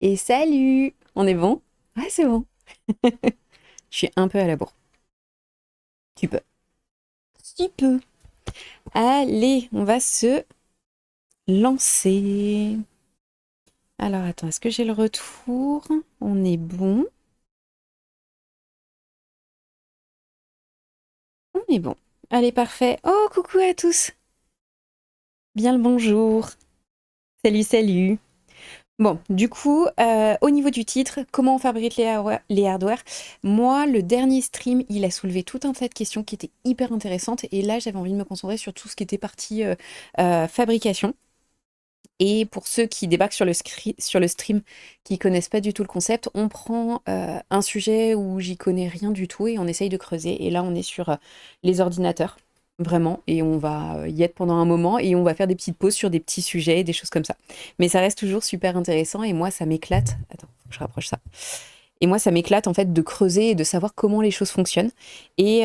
Et salut! On est bon? Ouais, c'est bon. Je suis un peu à la bourre. Tu peux. Tu peux. Allez, on va se lancer. Alors attends, est-ce que j'ai le retour? On est bon. On est bon. Allez, parfait. Oh, coucou à tous. Bien le bonjour. Salut, salut. Bon, du coup, au niveau du titre, comment on fabrique les hardware? Moi, le dernier stream, il a soulevé tout un tas de questions qui étaient hyper intéressantes. Et là, j'avais envie de me concentrer sur tout ce qui était partie fabrication. Et pour ceux qui débarquent sur le stream, qui connaissent pas du tout le concept, on prend un sujet où j'y connais rien du tout et on essaye de creuser. Et là, on est sur les ordinateurs, vraiment, et on va y être pendant un moment et on va faire des petites pauses sur des petits sujets, des choses comme ça. Mais ça reste toujours super intéressant et moi, ça m'éclate. Attends, faut que je rapproche ça. Et moi, ça m'éclate en fait de creuser et de savoir comment les choses fonctionnent. Et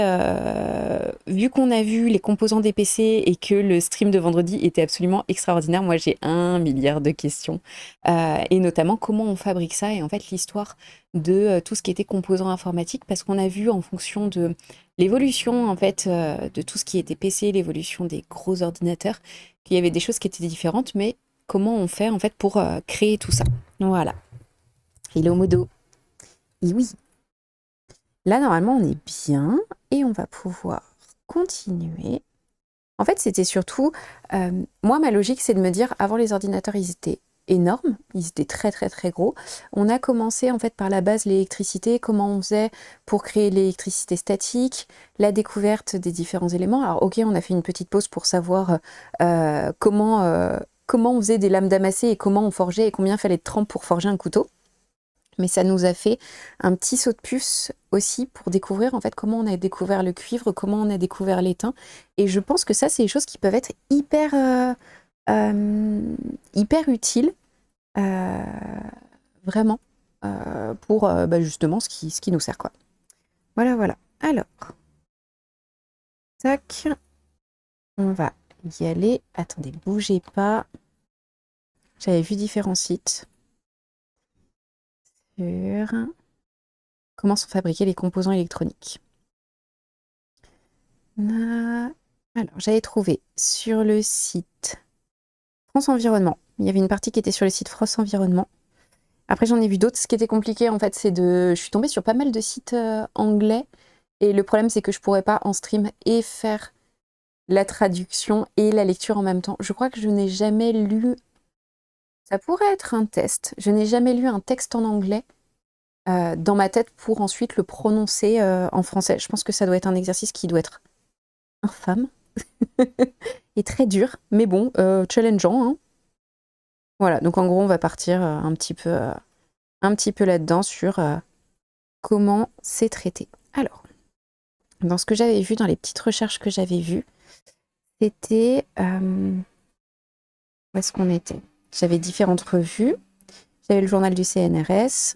vu qu'on a vu les composants des PC et que le stream de vendredi était absolument extraordinaire, moi j'ai un milliard de questions. Et notamment comment on fabrique ça et en fait l'histoire de tout ce qui était composants informatiques parce qu'on a vu en fonction de l'évolution en fait de tout ce qui était PC, l'évolution des gros ordinateurs, qu'il y avait des choses qui étaient différentes, mais comment on fait en fait pour créer tout ça. Voilà. Hello Modo. Et oui, là, normalement, on est bien et on va pouvoir continuer. En fait, c'était surtout, moi, ma logique, c'est de me dire, avant les ordinateurs, ils étaient énormes, ils étaient très très très gros. On a commencé en fait par la base l'électricité, comment on faisait pour créer l'électricité statique, la découverte des différents éléments. Alors ok, on a fait une petite pause pour savoir comment on faisait des lames damassées et comment on forgeait et combien fallait de trempe pour forger un couteau. Mais ça nous a fait un petit saut de puce aussi pour découvrir en fait comment on a découvert le cuivre, comment on a découvert l'étain. Et je pense que ça, c'est des choses qui peuvent être hyper utiles, euh, vraiment, pour bah, justement ce qui nous sert, quoi. Voilà, voilà. Alors, tac, on va y aller. Attendez, bougez pas. J'avais vu différents sites sur comment sont fabriqués les composants électroniques. Alors, j'avais trouvé sur le site France Environnement. Il y avait une partie qui était sur le site France Environnement. Après, j'en ai vu d'autres. Ce qui était compliqué, en fait, c'est de... Je suis tombée sur pas mal de sites anglais. Et le problème, c'est que je pourrais pas en stream et faire la traduction et la lecture en même temps. Je crois que je n'ai jamais lu... Ça pourrait être un test. Je n'ai jamais lu un texte en anglais dans ma tête pour ensuite le prononcer en français. Je pense que ça doit être un exercice qui doit être infâme. Et très dur, mais bon, challengeant, hein. Voilà, donc en gros, on va partir un petit peu là-dedans sur comment c'est traité. Alors, dans ce que j'avais vu, dans les petites recherches que j'avais vues, c'était... où est-ce qu'on était? J'avais différentes revues. J'avais le journal du CNRS,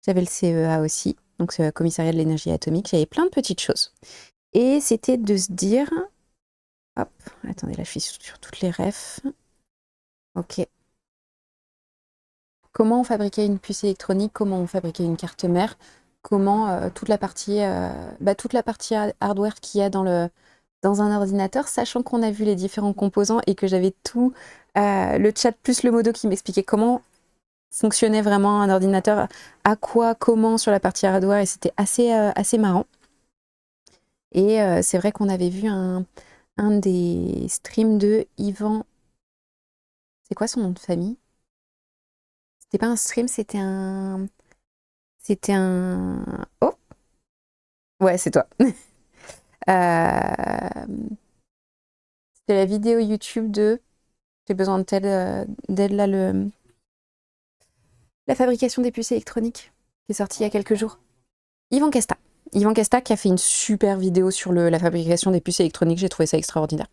j'avais le CEA aussi, donc c'est le commissariat de l'énergie atomique. J'avais plein de petites choses. Et c'était de se dire... Hop, attendez, là je suis sur toutes les refs. Ok. Comment on fabriquait une puce électronique, comment on fabriquait une carte mère, comment toute la partie hardware qu'il y a dans un ordinateur, sachant qu'on a vu les différents composants et que j'avais tout le chat plus le modo qui m'expliquait comment fonctionnait vraiment un ordinateur, à quoi, comment sur la partie hardware, et c'était assez marrant. Et c'est vrai qu'on avait vu un des streams de Yvan. C'est quoi son nom de famille? C'était pas un stream, c'était un. C'était un. Oh! Ouais, c'est toi. C'était la vidéo YouTube de j'ai besoin d'aide là, la fabrication des puces électroniques qui est sortie il y a quelques jours. Yvan Casta. Yvan Casta qui a fait une super vidéo sur la fabrication des puces électroniques. J'ai trouvé ça extraordinaire.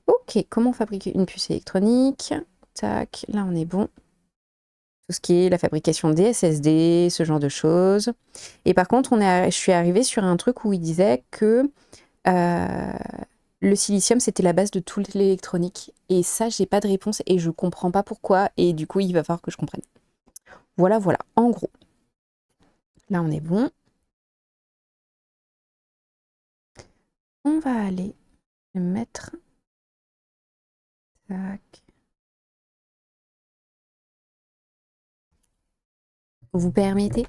Ok, comment fabriquer une puce électronique? Tac, là on est bon. Tout ce qui est la fabrication des SSD, ce genre de choses. Et par contre, je suis arrivée sur un truc où il disait que euh, le silicium, c'était la base de toute l'électronique. Et ça, j'ai pas de réponse et je comprends pas pourquoi. Et du coup, il va falloir que je comprenne. Voilà, voilà, en gros. Là, on est bon. On va aller mettre... Tac. Vous permettez?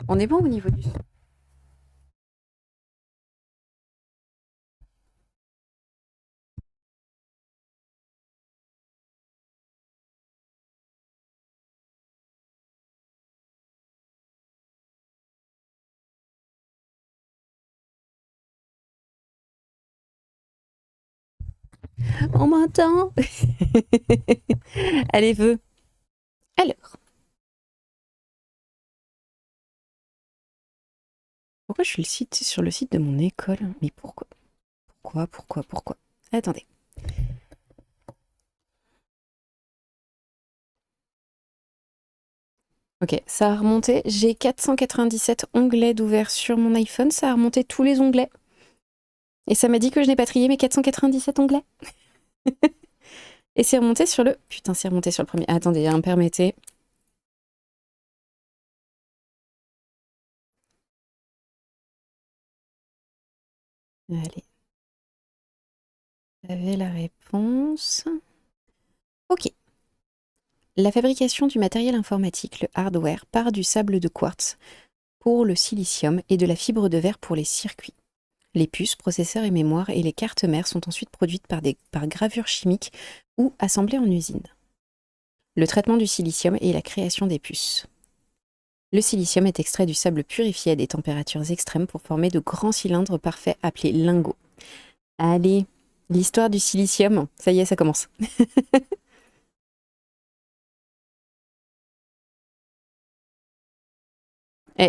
On est bon au niveau du son. On m'entend? Allez, feu. Alors. Pourquoi je suis sur le site de mon école? Mais pourquoi? Pourquoi? Attendez. Ok, ça a remonté. J'ai 497 onglets d'ouvert sur mon iPhone. Ça a remonté tous les onglets. Et ça m'a dit que je n'ai pas trié mes 497 onglets. Et c'est remonté sur le... Putain, c'est remonté sur le premier. Attendez, permettez. Allez. Vous avez la réponse. Ok. La fabrication du matériel informatique, le hardware, part du sable de quartz pour le silicium et de la fibre de verre pour les circuits. Les puces, processeurs et mémoire et les cartes mères sont ensuite produites par gravure chimique ou assemblées en usine. Le traitement du silicium et la création des puces. Le silicium est extrait du sable purifié à des températures extrêmes pour former de grands cylindres parfaits appelés lingots. Allez, l'histoire du silicium, ça y est, ça commence.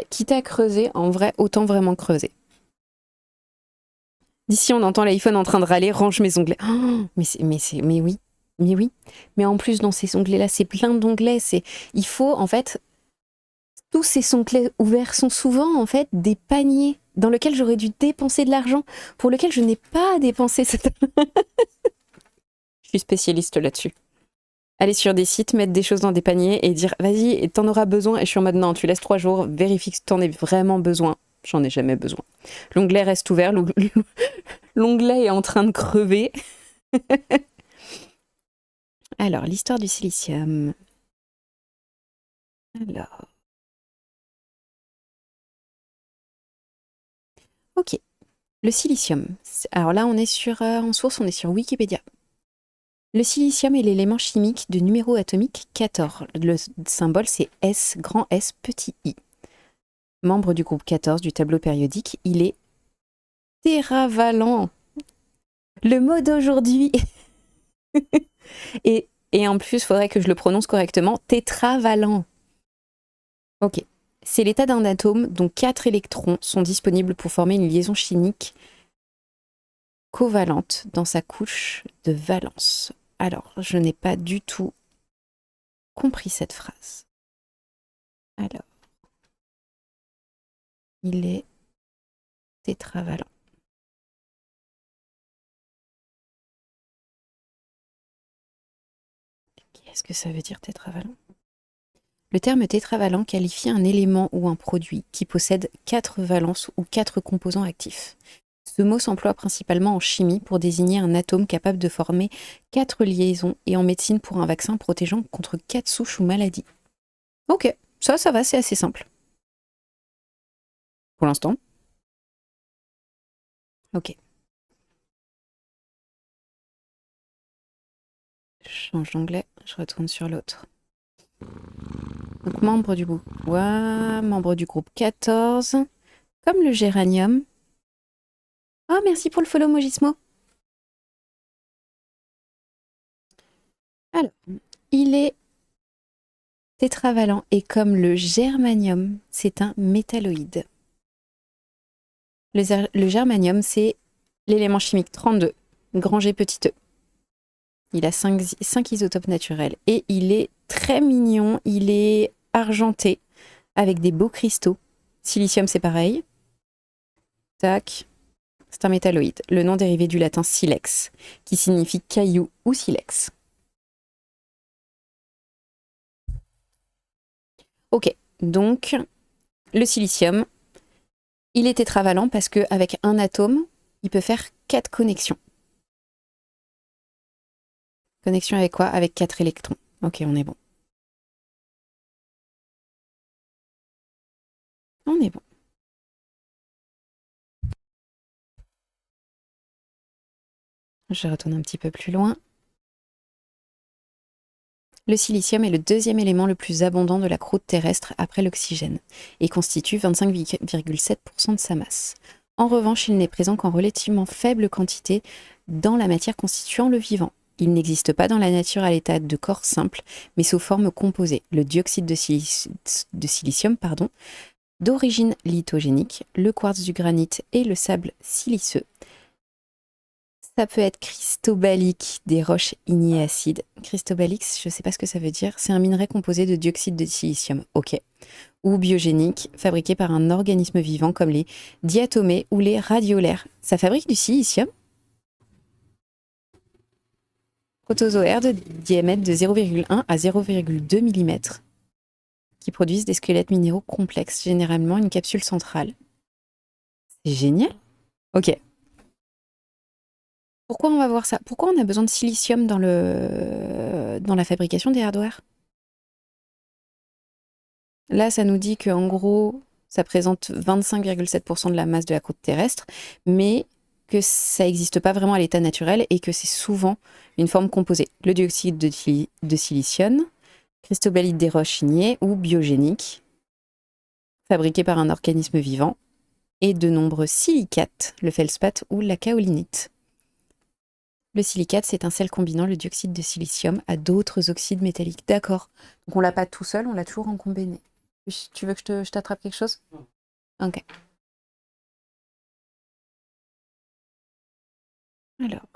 Quitte à creuser, en vrai, autant vraiment creuser. D'ici, on entend l'iPhone en train de râler, range mes onglets. Oh, mais oui, mais oui. Mais en plus, dans ces onglets-là, c'est plein d'onglets. Il faut, en fait, tous ces onglets ouverts sont souvent, en fait, des paniers dans lesquels j'aurais dû dépenser de l'argent, pour lesquels je n'ai pas dépensé cette... Je suis spécialiste là-dessus. Aller sur des sites, mettre des choses dans des paniers et dire, vas-y, t'en auras besoin. Et je suis en mode, non, tu laisses 3 jours, vérifie que t'en aies vraiment besoin. J'en ai jamais besoin. L'onglet reste ouvert, l'onglet est en train de crever. Alors, l'histoire du silicium. Alors. Ok. Le silicium. Alors là, on est en source, on est sur Wikipédia. Le silicium est l'élément chimique de numéro atomique 14. Le symbole, c'est S, grand S, petit i. Membre du groupe 14 du tableau périodique, il est téravalent. Le mot d'aujourd'hui. et en plus, il faudrait que je le prononce correctement. Tétravalent. Ok. C'est l'état d'un atome dont 4 électrons sont disponibles pour former une liaison chimique covalente dans sa couche de valence. Alors, je n'ai pas du tout compris cette phrase. Alors, il est tétravalent. Qu'est-ce que ça veut dire tétravalent? Le terme tétravalent qualifie un élément ou un produit qui possède 4 valences ou 4 composants actifs. Ce mot s'emploie principalement en chimie pour désigner un atome capable de former 4 liaisons et en médecine pour un vaccin protégeant contre 4 souches ou maladies. Ok, ça va, c'est assez simple. Pour l'instant. Ok. Je change d'onglet, je retourne sur l'autre. Donc membre du groupe. Ouais, membre du groupe 14. Comme le géranium. Ah, merci pour le follow, Mogismo. Alors, il est tétravalent et comme le germanium, c'est un métalloïde. Le germanium, c'est l'élément chimique 32, grand G petit e. Il a 5 isotopes naturels et il est très mignon, il est argenté avec des beaux cristaux. Silicium, c'est pareil. Tac. C'est un métalloïde, le nom dérivé du latin silex, qui signifie caillou ou silex. Ok, donc le silicium, il est tétravalent parce qu'avec un atome, il peut faire 4 connexions. Connexion avec quoi? Avec 4 électrons. Ok, on est bon. On est bon. Je retourne un petit peu plus loin. Le silicium est le deuxième élément le plus abondant de la croûte terrestre après l'oxygène et constitue 25,7% de sa masse. En revanche, il n'est présent qu'en relativement faible quantité dans la matière constituant le vivant. Il n'existe pas dans la nature à l'état de corps simple, mais sous forme composée. Le dioxyde de silicium, d'origine lithogénique, le quartz du granit et le sable siliceux. Ça peut être cristobalique des roches ignées acides. Cristobalique, je ne sais pas ce que ça veut dire. C'est un minerai composé de dioxyde de silicium. Ok. Ou biogénique, fabriqué par un organisme vivant comme les diatomées ou les radiolaires. Ça fabrique du silicium. Protozoaires de diamètre de 0,1 à 0,2 mm qui produisent des squelettes minéraux complexes, généralement une capsule centrale. C'est génial. Ok. Pourquoi on va voir ça? Pourquoi on a besoin de silicium dans la fabrication des hardware? Là, ça nous dit qu'en gros, ça présente 25,7% de la masse de la croûte terrestre, mais que ça n'existe pas vraiment à l'état naturel et que c'est souvent une forme composée. Le dioxyde de silicium, cristobalite des roches ignées ou biogénique, fabriqué par un organisme vivant, et de nombreux silicates, le feldspath ou la kaolinite. Le silicate, c'est un sel combinant le dioxyde de silicium à d'autres oxydes métalliques. D'accord. Donc on l'a pas tout seul, on l'a toujours en combiné. Tu veux que je t'attrape quelque chose? Ok. Alors,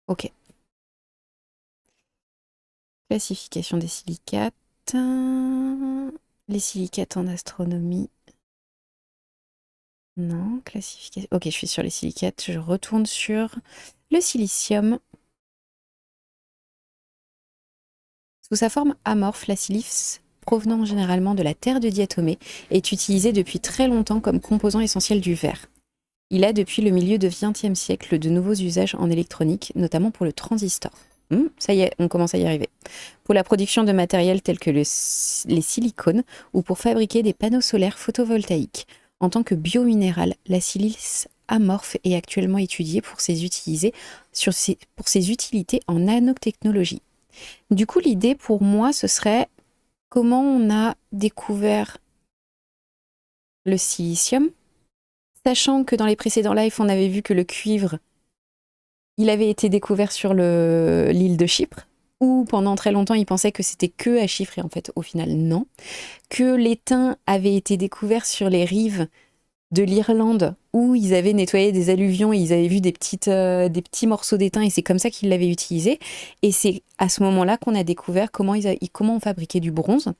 ok. Classification des silicates. Les silicates en astronomie. Non, classification. Ok, je suis sur les silicates. Je retourne sur le silicium. Sous sa forme amorphe, la silice, provenant généralement de la terre de diatomée, est utilisée depuis très longtemps comme composant essentiel du verre. Il a depuis le milieu du XXe siècle de nouveaux usages en électronique, notamment pour le transistor. Ça y est, on commence à y arriver. Pour la production de matériel tels que les silicones ou pour fabriquer des panneaux solaires photovoltaïques. En tant que biominéral, la silice amorphe est actuellement étudiée pour ses utilités en nanotechnologie. Du coup, l'idée pour moi, ce serait comment on a découvert le silicium, sachant que dans les précédents lives, on avait vu que le cuivre, il avait été découvert sur l'île de Chypre, où pendant très longtemps, ils pensaient que c'était que à Chypre, et en fait, au final, non. Que l'étain avait été découvert sur les rives de l'Irlande, où ils avaient nettoyé des alluvions et ils avaient vu des petits morceaux d'étain, et c'est comme ça qu'ils l'avaient utilisé. Et c'est à ce moment-là qu'on a découvert comment on fabriquait du bronze,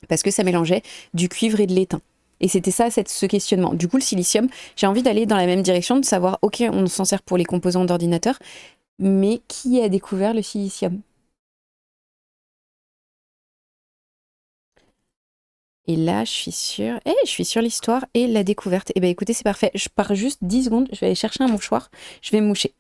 parce que ça mélangeait du cuivre et de l'étain. Et c'était ça, ce questionnement. Du coup, le silicium, j'ai envie d'aller dans la même direction, de savoir, ok, on s'en sert pour les composants d'ordinateur, mais qui a découvert le silicium? Et là, je suis sur l'histoire et la découverte. Et ben écoutez, c'est parfait. Je pars juste 10 secondes, je vais aller chercher un mouchoir, je vais me moucher.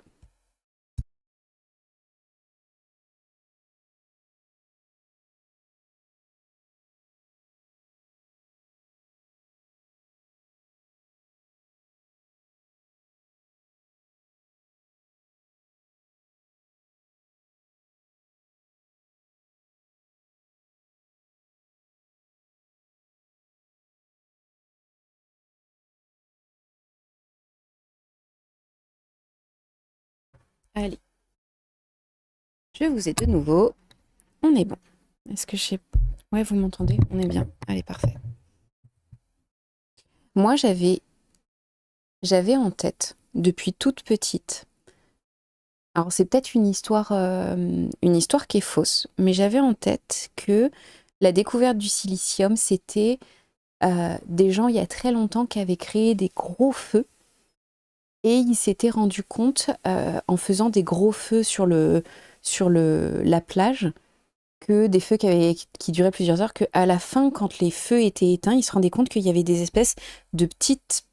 Allez, je vous ai de nouveau. On est bon. Est-ce que je sais... Ouais, vous m'entendez? On est bien. Allez, parfait. Moi, j'avais en tête, depuis toute petite, alors c'est peut-être une histoire qui est fausse, mais j'avais en tête que la découverte du silicium, c'était des gens il y a très longtemps qui avaient créé des gros feux et ils s'étaient rendus compte en faisant des gros feux sur la plage que des feux qui duraient plusieurs heures, qu'à la fin, quand les feux étaient éteints, ils se rendaient compte qu'il y avait des espèces de petites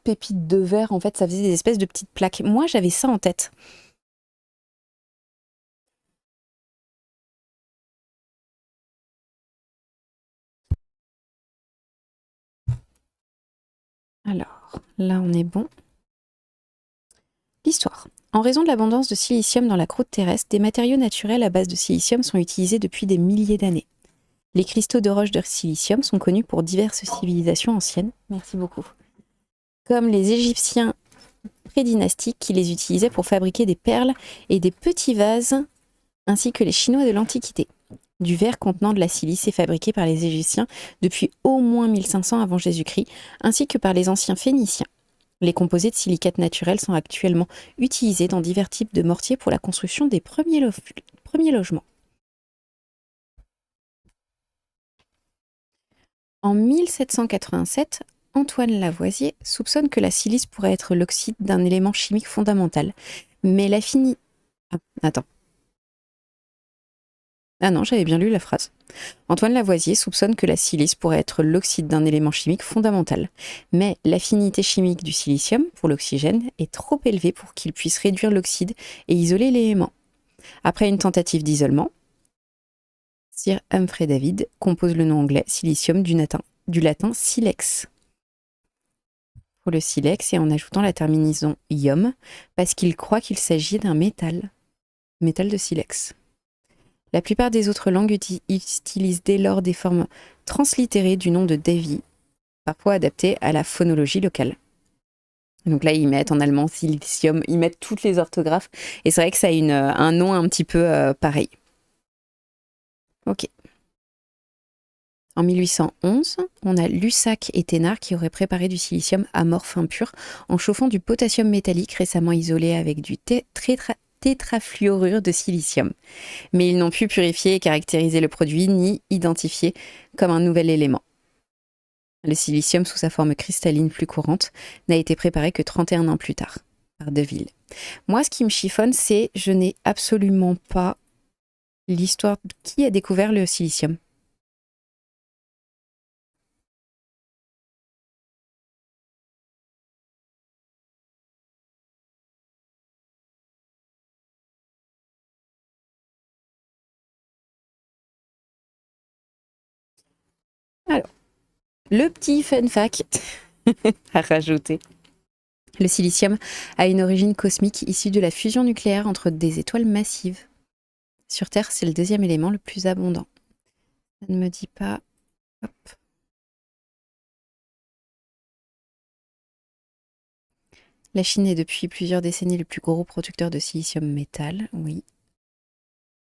pépites de verre. En fait, ça faisait des espèces de petites plaques. Moi, j'avais ça en tête. Alors, là, on est bon. L'histoire. En raison de l'abondance de silicium dans la croûte terrestre, des matériaux naturels à base de silicium sont utilisés depuis des milliers d'années. Les cristaux de roche de silicium sont connus pour diverses civilisations anciennes. Merci beaucoup. Comme les Égyptiens prédynastiques qui les utilisaient pour fabriquer des perles et des petits vases, ainsi que les Chinois de l'Antiquité. Du verre contenant de la silice est fabriqué par les Égyptiens depuis au moins 1500 avant Jésus-Christ, ainsi que par les anciens Phéniciens. Les composés de silicates naturels sont actuellement utilisés dans divers types de mortiers pour la construction des premiers logements. En 1787, Antoine Lavoisier soupçonne que la silice pourrait être l'oxyde d'un élément chimique fondamental, mais l'affinité... Ah, attends. Ah non, j'avais bien lu la phrase. Antoine Lavoisier soupçonne que la silice pourrait être l'oxyde d'un élément chimique fondamental, mais l'affinité chimique du silicium pour l'oxygène est trop élevée pour qu'il puisse réduire l'oxyde et isoler l'élément. Après une tentative d'isolement, Sir Humphrey David compose le nom anglais silicium du latin silex pour le silex et en ajoutant la terminaison ium parce qu'il croit qu'il s'agit d'un métal de silex. La plupart des autres langues utilisent dès lors des formes translittérées du nom de Davy, parfois adaptées à la phonologie locale. Donc là, ils mettent en allemand silicium, ils mettent toutes les orthographes, et c'est vrai que ça a un nom un petit peu pareil. Ok. En 1811, on a Lussac et Thénard qui auraient préparé du silicium amorphe impur en chauffant du potassium métallique récemment isolé avec du tétrafluorure de silicium. Mais ils n'ont pu purifier et caractériser le produit ni identifier comme un nouvel élément. Le silicium, sous sa forme cristalline plus courante, n'a été préparé que 31 ans plus tard, par Deville. Moi, ce qui me chiffonne, c'est je n'ai absolument pas l'histoire de qui a découvert le silicium. Alors, le petit fun fact à rajouter. Le silicium a une origine cosmique issue de la fusion nucléaire entre des étoiles massives. Sur Terre, c'est le deuxième élément le plus abondant. Ça ne me dit pas... Hop. La Chine est depuis plusieurs décennies le plus gros producteur de silicium métal, oui.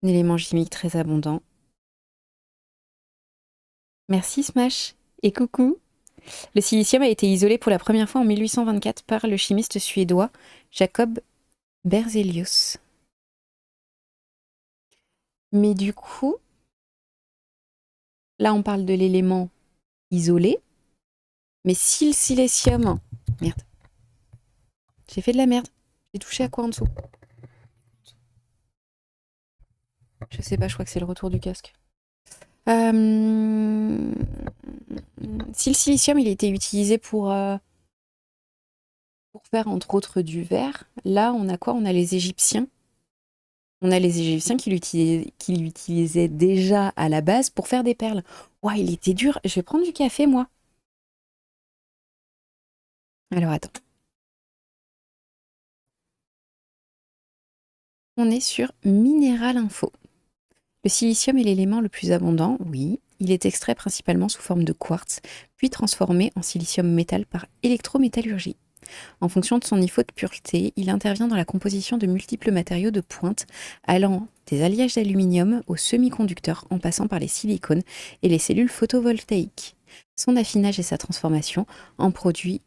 Un élément chimique très abondant. Merci Smash et coucou. Le silicium a été isolé pour la première fois en 1824 par le chimiste suédois Jacob Berzelius. Mais du coup, là on parle de l'élément isolé, mais si le silicium... Merde. J'ai fait de la merde. J'ai touché à quoi en dessous? Je sais pas, je crois que c'est le retour du casque. Si le silicium il était utilisé pour faire entre autres du verre, là on a quoi? On a les Égyptiens. On a les Égyptiens qui l'utilisaient déjà à la base pour faire des perles. Ouah, il était dur. Je vais prendre du café, moi. Alors attends. On est sur Minéral Info. Le silicium est l'élément le plus abondant, oui. Il est extrait principalement sous forme de quartz, puis transformé en silicium métal par électrométallurgie. En fonction de son niveau de pureté, il intervient dans la composition de multiples matériaux de pointe, allant des alliages d'aluminium aux semi-conducteurs en passant par les silicones et les cellules photovoltaïques. Son affinage et sa transformation en produits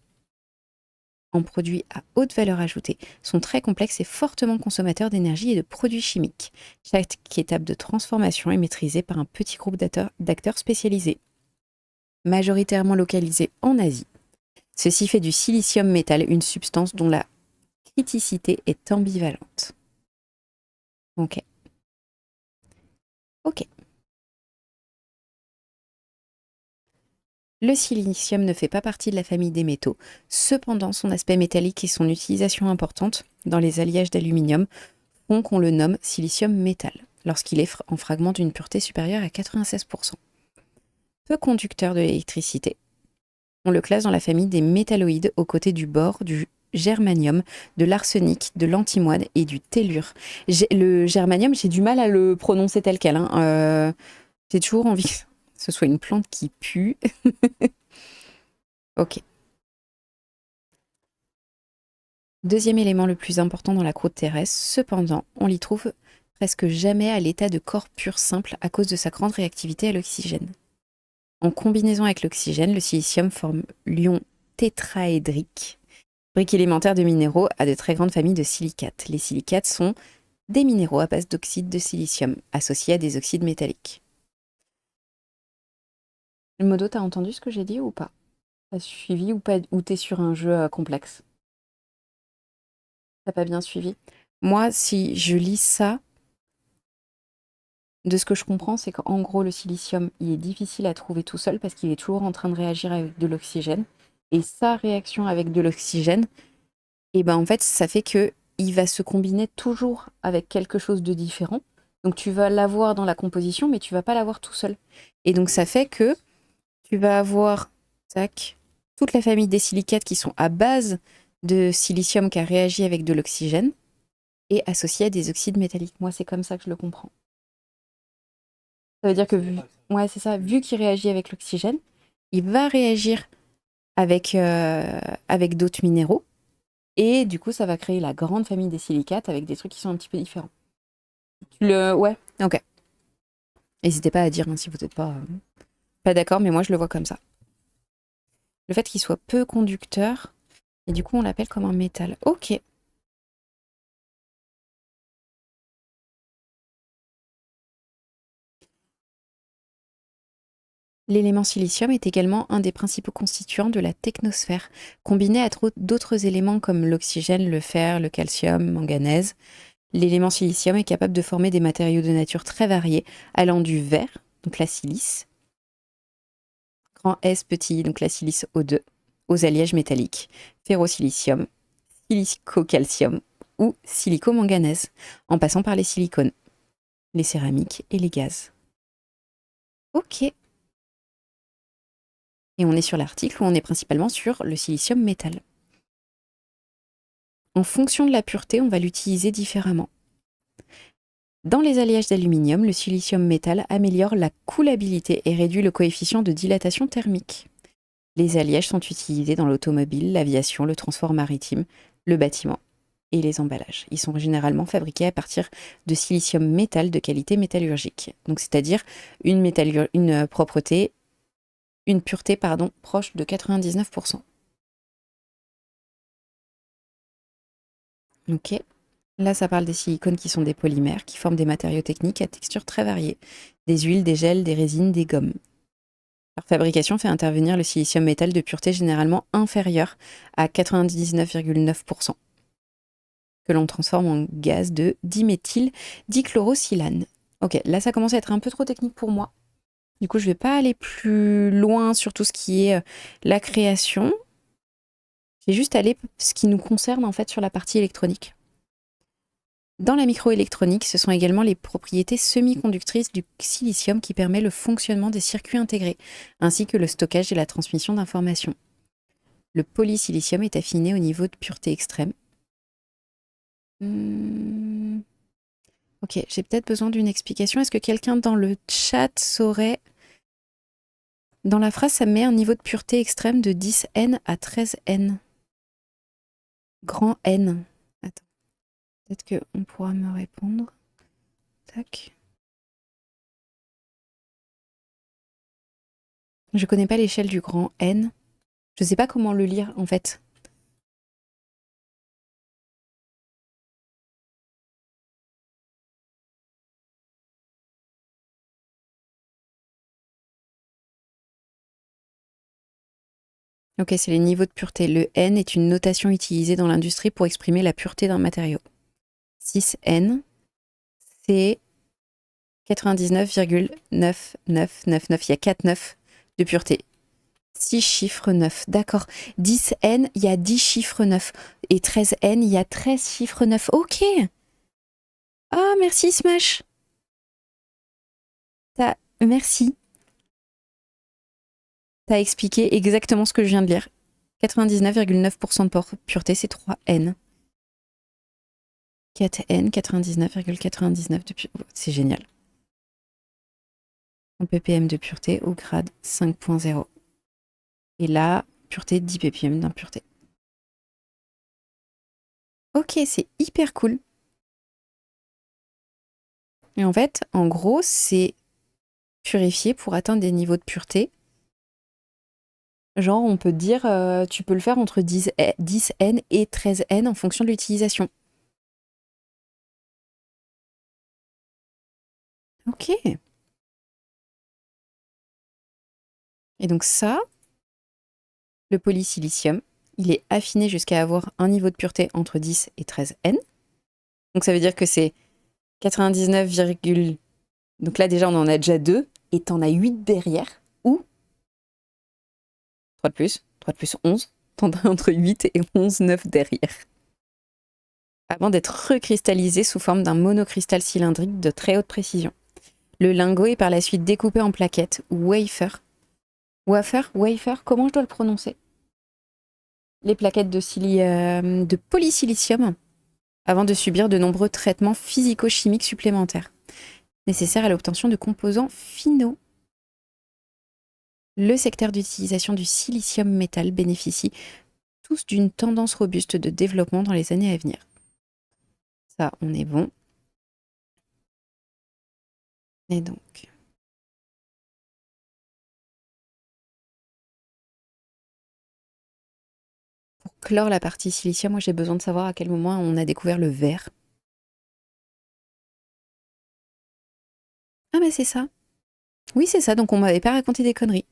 à haute valeur ajoutée sont très complexes et fortement consommateurs d'énergie et de produits chimiques. Chaque étape de transformation est maîtrisée par un petit groupe d'acteurs spécialisés, majoritairement localisés en Asie. Ceci fait du silicium métal une substance dont la criticité est ambivalente. Ok. Ok. Le silicium ne fait pas partie de la famille des métaux. Cependant, son aspect métallique et son utilisation importante dans les alliages d'aluminium font qu'on le nomme silicium métal, lorsqu'il est en fragment d'une pureté supérieure à 96%. Peu conducteur de l'électricité, on le classe dans la famille des métalloïdes aux côtés du bore, du germanium, de l'arsenic, de l'antimoine et du tellure. Le germanium, j'ai du mal à le prononcer tel quel. J'ai toujours envie que ce soit une plante qui pue. Ok. Deuxième élément le plus important dans la croûte terrestre, cependant, on l'y trouve presque jamais à l'état de corps pur simple à cause de sa grande réactivité à l'oxygène. En combinaison avec l'oxygène, le silicium forme l'ion tétraédrique, brique élémentaire de minéraux à de très grandes familles de silicates. Les silicates sont des minéraux à base d'oxyde de silicium, associés à des oxydes métalliques. Modo, t'as entendu ce que j'ai dit ou pas? T'as suivi ou pas? Ou t'es sur un jeu complexe? T'as pas bien suivi? Moi, si je lis ça, de ce que je comprends, c'est qu'en gros, le silicium, il est difficile à trouver tout seul parce qu'il est toujours en train de réagir avec de l'oxygène. Et sa réaction avec de l'oxygène, et ben en fait, ça fait que il va se combiner toujours avec quelque chose de différent. Donc tu vas l'avoir dans la composition, mais tu vas pas l'avoir tout seul. Et donc ça fait que tu vas avoir, tac, toute la famille des silicates qui sont à base de silicium qui a réagi avec de l'oxygène et associés à des oxydes métalliques. Moi, c'est comme ça que je le comprends. Ça veut dire que, ouais, c'est ça, vu qu'il réagit avec l'oxygène, il va réagir avec d'autres minéraux. Et du coup, ça va créer la grande famille des silicates avec des trucs qui sont un petit peu différents. Ouais, ok. N'hésitez pas à dire hein, si vous n'êtes pas d'accord, mais moi je le vois comme ça. Le fait qu'il soit peu conducteur, et du coup on l'appelle comme un métal. Ok. L'élément silicium est également un des principaux constituants de la technosphère, combiné à d'autres éléments comme l'oxygène, le fer, le calcium, manganèse. L'élément silicium est capable de former des matériaux de nature très variés, allant du verre, donc la silice, grand S petit, donc la silice O2, aux alliages métalliques, ferrosilicium, silicocalcium ou silicomanganèse, en passant par les silicones, les céramiques et les gaz. Ok. Et on est sur l'article où on est principalement sur le silicium métal. En fonction de la pureté, on va l'utiliser différemment. Dans les alliages d'aluminium, le silicium métal améliore la coulabilité et réduit le coefficient de dilatation thermique. Les alliages sont utilisés dans l'automobile, l'aviation, le transport maritime, le bâtiment et les emballages. Ils sont généralement fabriqués à partir de silicium métal de qualité métallurgique. Donc c'est-à-dire une propreté, une pureté proche de 99%. Ok. Là, ça parle des silicones qui sont des polymères, qui forment des matériaux techniques à texture très variée. Des huiles, des gels, des résines, des gommes. Leur fabrication fait intervenir le silicium métal de pureté généralement inférieure à 99,9%, que l'on transforme en gaz de diméthyl-dichlorosilane. Ok, là ça commence à être un peu trop technique pour moi. Du coup, je vais pas aller plus loin sur tout ce qui est la création. Je vais juste aller ce qui nous concerne en fait sur la partie électronique. Dans la microélectronique, ce sont également les propriétés semi-conductrices du silicium qui permet le fonctionnement des circuits intégrés, ainsi que le stockage et la transmission d'informations. Le polysilicium est affiné au niveau de pureté extrême. Ok, j'ai peut-être besoin d'une explication. Est-ce que quelqu'un dans le chat saurait... Dans la phrase, ça met un niveau de pureté extrême de 10N à 13N. Grand N. Attends, peut-être qu'on pourra me répondre. Tac. Je connais pas l'échelle du grand N. Je sais pas comment le lire en fait. Ok, c'est les niveaux de pureté. Le N est une notation utilisée dans l'industrie pour exprimer la pureté d'un matériau. 6N, c'est 99,9999. Il y a 4 9 de pureté. 6 chiffres 9, d'accord. 10N, il y a 10 chiffres 9. Et 13N, il y a 13 chiffres 9. Ok. Ah, merci Smash. Merci. T'as expliqué exactement ce que je viens de lire. 99,9% de pureté, c'est 3N. 4N, 99,99 de pureté. C'est génial. En ppm de pureté au grade 5.0. Et là, pureté 10 ppm d'impureté. Ok, c'est hyper cool. Et en fait, en gros, c'est purifié pour atteindre des niveaux de pureté. Genre, on peut dire, tu peux le faire entre 10N et 13N en fonction de l'utilisation. Ok. Et donc ça, le polysilicium, il est affiné jusqu'à avoir un niveau de pureté entre 10 et 13N. Donc ça veut dire que c'est 99, donc là déjà on en a déjà 2 et t'en as 8 derrière. Ou 3 de plus 11. T'en as entre 8 et 11, 9 derrière. Avant d'être recristallisé sous forme d'un monocristal cylindrique de très haute précision. Le lingot est par la suite découpé en plaquettes ou wafer. Wafer, comment je dois le prononcer? Les plaquettes de polysilicium avant de subir de nombreux traitements physico-chimiques supplémentaires, nécessaires à l'obtention de composants finaux. Le secteur d'utilisation du silicium métal bénéficie tous d'une tendance robuste de développement dans les années à venir. Ça, on est bon. Et donc... Pour clore la partie silicium, moi j'ai besoin de savoir à quel moment on a découvert le verre. Ah mais c'est ça. Oui c'est ça, donc on m'avait pas raconté des conneries.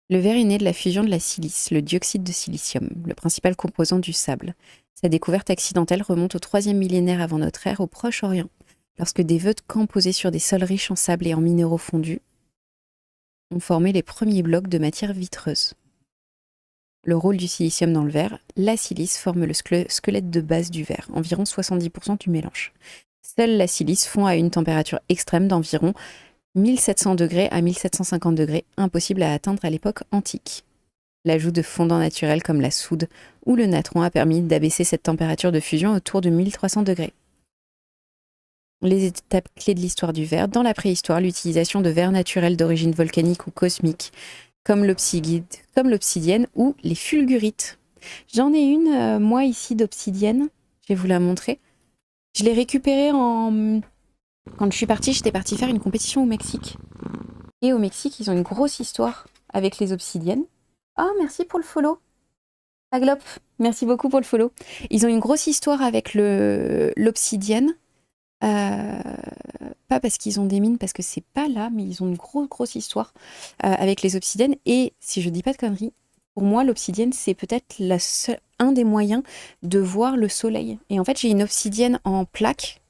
Le verre est né de la fusion de la silice, le dioxyde de silicium, le principal composant du sable. Sa découverte accidentelle remonte au 3e millénaire avant notre ère au Proche-Orient, lorsque des volcans posés sur des sols riches en sable et en minéraux fondus ont formé les premiers blocs de matière vitreuse. Le rôle du silicium dans le verre, la silice forme le squelette de base du verre, environ 70% du mélange. Seule la silice fond à une température extrême d'environ 1700 degrés à 1750 degrés, impossible à atteindre à l'époque antique. L'ajout de fondants naturels comme la soude ou le natron a permis d'abaisser cette température de fusion autour de 1300 degrés. Les étapes clés de l'histoire du verre. Dans la préhistoire, l'utilisation de verres naturels d'origine volcanique ou cosmique, comme l'obsidienne ou les fulgurites. J'en ai une, moi, ici, d'obsidienne. Je vais vous la montrer. Je l'ai récupérée quand je suis partie, j'étais partie faire une compétition au Mexique. Et au Mexique, ils ont une grosse histoire avec les obsidiennes. Ah, merci pour le follow. Aglop, merci beaucoup pour le follow. Ils ont une grosse histoire avec l'obsidienne. Pas parce qu'ils ont des mines, parce que c'est pas là, mais ils ont une grosse histoire avec les obsidiennes. Et si je dis pas de conneries, pour moi, l'obsidienne, c'est peut-être un des moyens de voir le soleil. Et en fait, j'ai une obsidienne en plaque.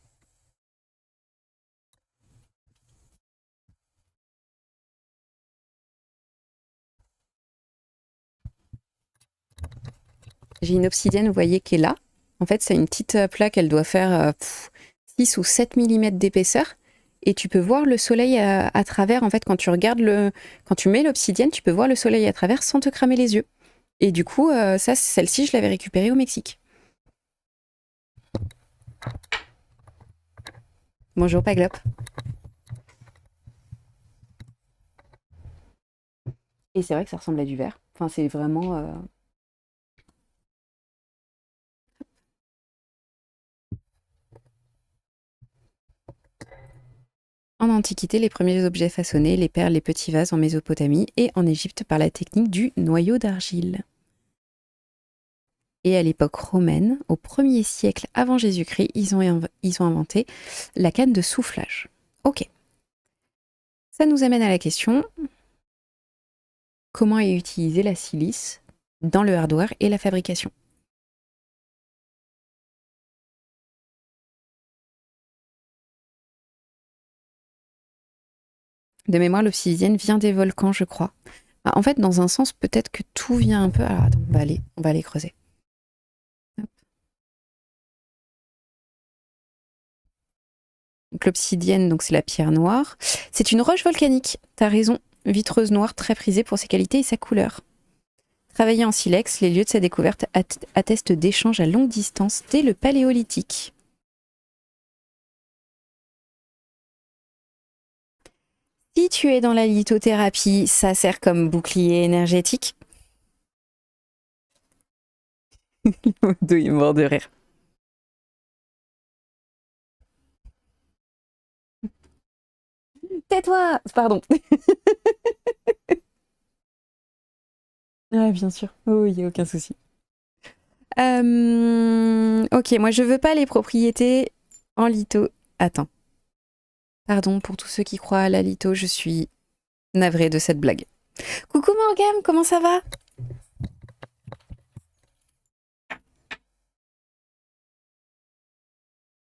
J'ai une obsidienne, vous voyez, qui est là. En fait, c'est une petite plaque, elle doit faire 6 ou 7 mm d'épaisseur. Et tu peux voir le soleil à travers. En fait, quand tu mets l'obsidienne, tu peux voir le soleil à travers sans te cramer les yeux. Et du coup, celle-ci, je l'avais récupérée au Mexique. Bonjour Paglop. Et c'est vrai que ça ressemble à du verre. Enfin, c'est vraiment... En Antiquité, les premiers objets façonnés, les perles, les petits vases en Mésopotamie et en Égypte par la technique du noyau d'argile. Et à l'époque romaine, au 1er siècle avant Jésus-Christ, ils ont inventé la canne de soufflage. Ok. Ça nous amène à la question, comment est utilisée la silice dans le hardware et la fabrication? De mémoire, l'obsidienne vient des volcans, je crois. Bah, en fait, dans un sens, peut-être que tout vient un peu... Alors attends, on va aller creuser. Hop. Donc l'obsidienne, donc c'est la pierre noire. C'est une roche volcanique, t'as raison. Vitreuse noire, très prisée pour ses qualités et sa couleur. Travaillée en silex, les lieux de sa découverte attestent d'échanges à longue distance dès le Paléolithique. Si tu es dans la lithothérapie, ça sert comme bouclier énergétique. Deux, il est mort de rire. Tais-toi! Pardon. Ah, bien sûr. Oh, il n'y a aucun souci. Ok, moi je veux pas les propriétés en litho. Attends. Pardon pour tous ceux qui croient à la litho, je suis navrée de cette blague. Coucou Morgane, comment ça va?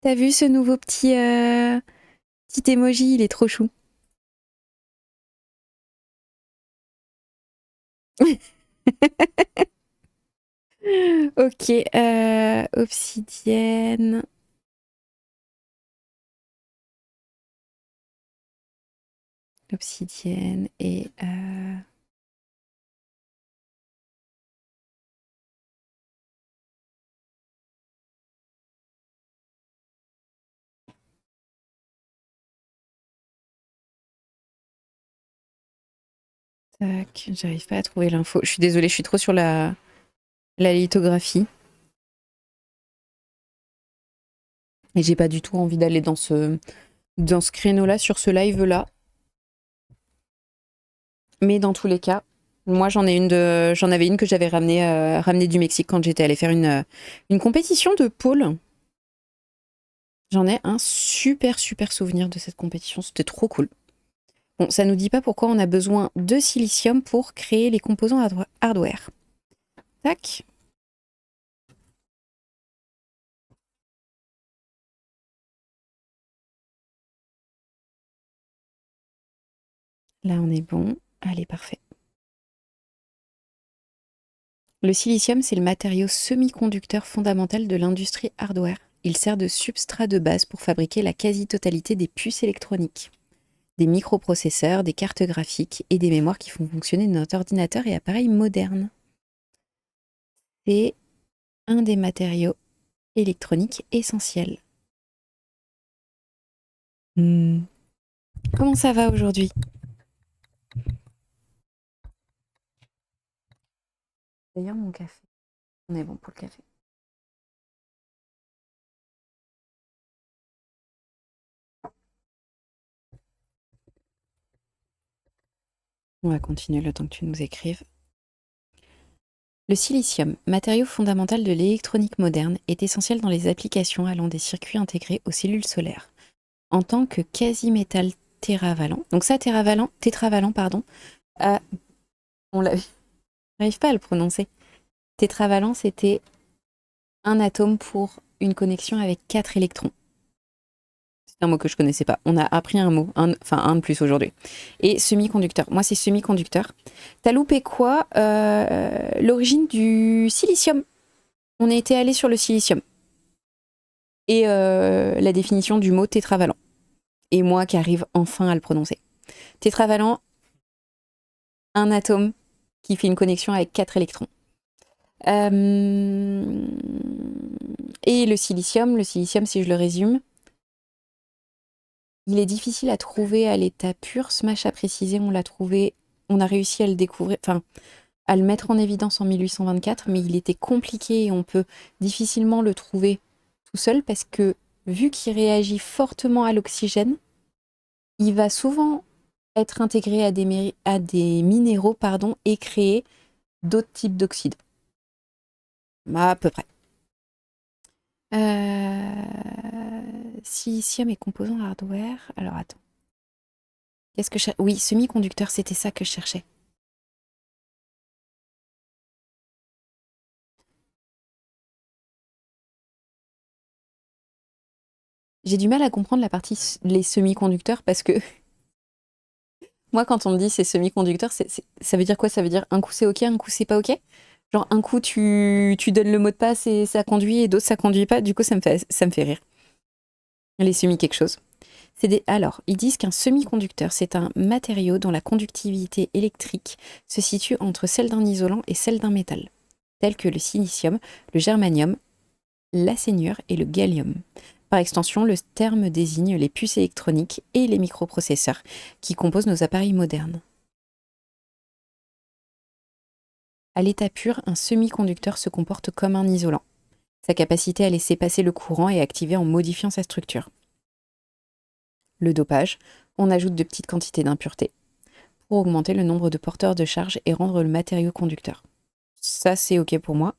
T'as vu ce nouveau petit emoji, il est trop chou. Ok, obsidienne. Obsidienne et... Tac, j'arrive pas à trouver l'info. Je suis désolée, je suis trop sur la lithographie. Et j'ai pas du tout envie d'aller dans ce créneau-là, sur ce live-là. Mais dans tous les cas, moi j'en avais une que j'avais ramenée du Mexique quand j'étais allée faire une compétition de pôle. J'en ai un super super souvenir de cette compétition, c'était trop cool. Bon, ça nous dit pas pourquoi on a besoin de silicium pour créer les composants hardware. Tac. Là on est bon. Allez, parfait. Le silicium, c'est le matériau semi-conducteur fondamental de l'industrie hardware. Il sert de substrat de base pour fabriquer la quasi-totalité des puces électroniques, des microprocesseurs, des cartes graphiques et des mémoires qui font fonctionner notre ordinateur et appareils modernes. C'est un des matériaux électroniques essentiels. Comment ça va aujourd'hui? D'ailleurs, mon café. On est bon pour le café. On va continuer le temps que tu nous écrives. Le silicium, matériau fondamental de l'électronique moderne, est essentiel dans les applications allant des circuits intégrés aux cellules solaires. En tant que quasi-métal tétravalent, donc ça, tétravalent, pardon, on n'arrive pas à le prononcer. Tétravalent, c'était un atome pour une connexion avec 4 électrons. C'est un mot que je connaissais pas. On a appris un mot, enfin un de plus aujourd'hui. Et semi-conducteur. Moi, c'est semi-conducteur. T'as loupé quoi? L'origine du silicium. On a été allé sur le silicium. Et la définition du mot tétravalent. Et moi qui arrive enfin à le prononcer. Tétravalent, un atome qui fait une connexion avec 4 électrons. Et le silicium, si je le résume, il est difficile à trouver à l'état pur. Smash a précisé, on a réussi à le découvrir, enfin, à le mettre en évidence en 1824, mais il était compliqué et on peut difficilement le trouver tout seul parce que, vu qu'il réagit fortement à l'oxygène, il va souvent être intégré à des minéraux, pardon, et créer d'autres types d'oxydes. À peu près. Silicium et composants hardware. Alors attends. Qu'est-ce que oui, semi-conducteur, c'était ça que je cherchais. J'ai du mal à comprendre la partie les semi-conducteurs parce que Moi, quand on me dit c'est semi-conducteur, ça veut dire quoi? Ça veut dire un coup c'est OK, un coup c'est pas OK? Genre un coup tu donnes le mot de passe et ça conduit et d'autres ça conduit pas. Du coup, ça me fait rire. Les semi quelque chose. Alors, ils disent qu'un semi-conducteur, c'est un matériau dont la conductivité électrique se situe entre celle d'un isolant et celle d'un métal, tels que le silicium, le germanium, l'acénium et le gallium. Par extension, le terme désigne les puces électroniques et les microprocesseurs qui composent nos appareils modernes. À l'état pur, un semi-conducteur se comporte comme un isolant. Sa capacité à laisser passer le courant est activée en modifiant sa structure. Le dopage, on ajoute de petites quantités d'impuretés pour augmenter le nombre de porteurs de charge et rendre le matériau conducteur. Ça, c'est OK pour moi.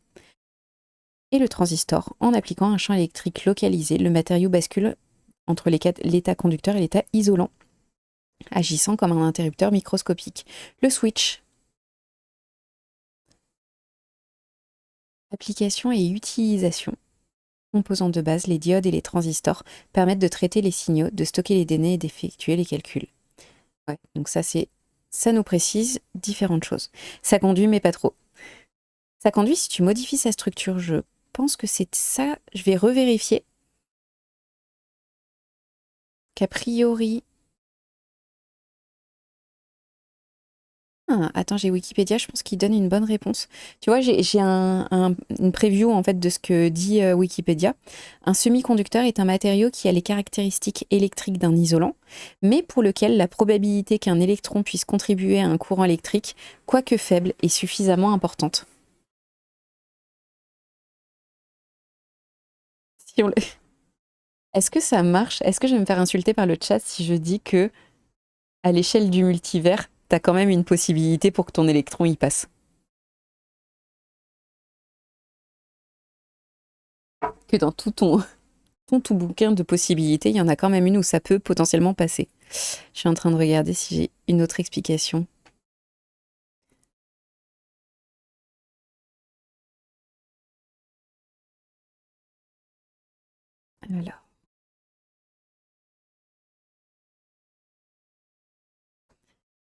Et le transistor, en appliquant un champ électrique localisé, le matériau bascule entre l'état conducteur et l'état isolant, agissant comme un interrupteur microscopique. Le switch. Application et utilisation. Composants de base, les diodes et les transistors permettent de traiter les signaux, de stocker les données et d'effectuer les calculs. Ouais, donc ça nous précise différentes choses. Ça conduit, mais pas trop. Ça conduit si tu modifies sa structure. Je pense que c'est ça. Je vais revérifier. Qu'a priori. Ah, attends, j'ai Wikipédia, je pense qu'il donne une bonne réponse. Tu vois, j'ai une preview en fait de ce que dit Wikipédia. Un semi-conducteur est un matériau qui a les caractéristiques électriques d'un isolant, mais pour lequel la probabilité qu'un électron puisse contribuer à un courant électrique, quoique faible, est suffisamment importante. Si on le- Est-ce que ça marche? Est-ce que je vais me faire insulter par le chat si je dis que, à l'échelle du multivers, t'as quand même une possibilité pour que ton électron y passe? Que dans tout bouquin de possibilités, il y en a quand même une où ça peut potentiellement passer. Je suis en train de regarder si j'ai une autre explication. Alors,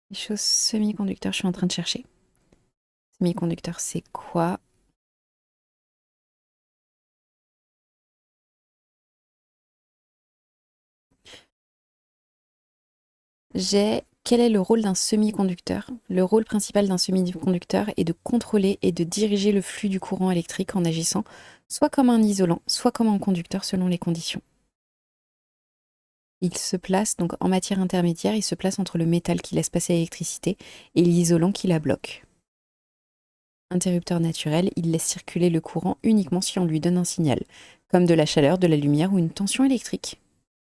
les choses semi-conducteurs, je suis en train de chercher. Semi-conducteur, c'est quoi? Quel est le rôle d'un semi-conducteur? Le rôle principal d'un semi-conducteur est de contrôler et de diriger le flux du courant électrique en agissant soit comme un isolant, soit comme un conducteur selon les conditions. Il se place donc en matière intermédiaire, il se place entre le métal qui laisse passer l'électricité et l'isolant qui la bloque. Interrupteur naturel, il laisse circuler le courant uniquement si on lui donne un signal, comme de la chaleur, de la lumière ou une tension électrique.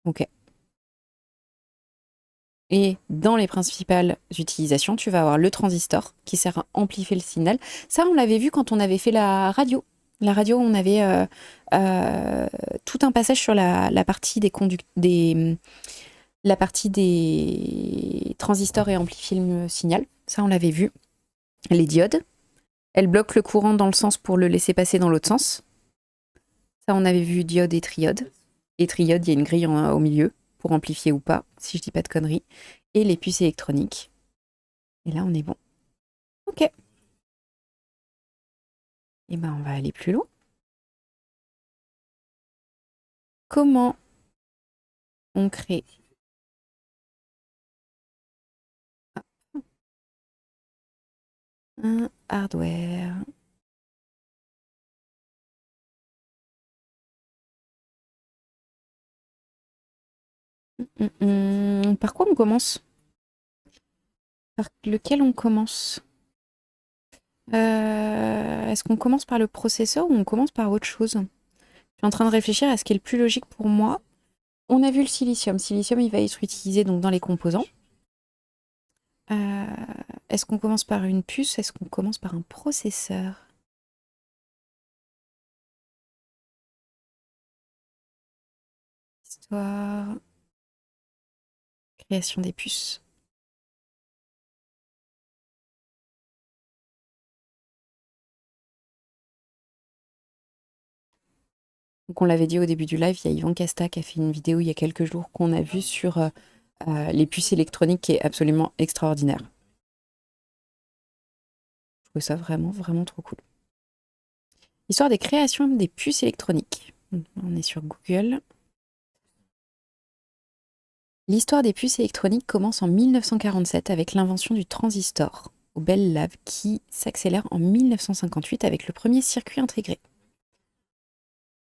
Ok. Et dans les principales utilisations, tu vas avoir le transistor qui sert à amplifier le signal. Ça, on l'avait vu quand on avait fait la radio. La radio, on avait tout un passage sur la partie la partie des transistors et amplifier le signal. Ça, on l'avait vu. Les diodes, elles bloquent le courant dans le sens pour le laisser passer dans l'autre sens. Ça, on avait vu diode et triode. Et triode, il y a une grille au milieu pour amplifier ou pas, si je dis pas de conneries. Et les puces électroniques. Et là, on est bon. Ok. Et ben, on va aller plus loin. Comment on crée un hardware? Par quoi on commence? Par lequel on commence? Est-ce qu'on commence par le processeur ou on commence par autre chose? Je suis en train de réfléchir à ce qui est le plus logique pour moi. On a vu le silicium. Silicium, il va être utilisé donc dans les composants. Euh, Est-ce qu'on commence par une puce? Est-ce qu'on commence par un processeur? Histoire, création des puces. Donc on l'avait dit au début du live, il y a Yvan Casta qui a fait une vidéo il y a quelques jours qu'on a vu sur les puces électroniques qui est absolument extraordinaire. Je trouve ça vraiment, vraiment trop cool. Histoire des créations des puces électroniques. On est sur Google. L'histoire des puces électroniques commence en 1947 avec l'invention du transistor au Bell Lab qui s'accélère en 1958 avec le premier circuit intégré.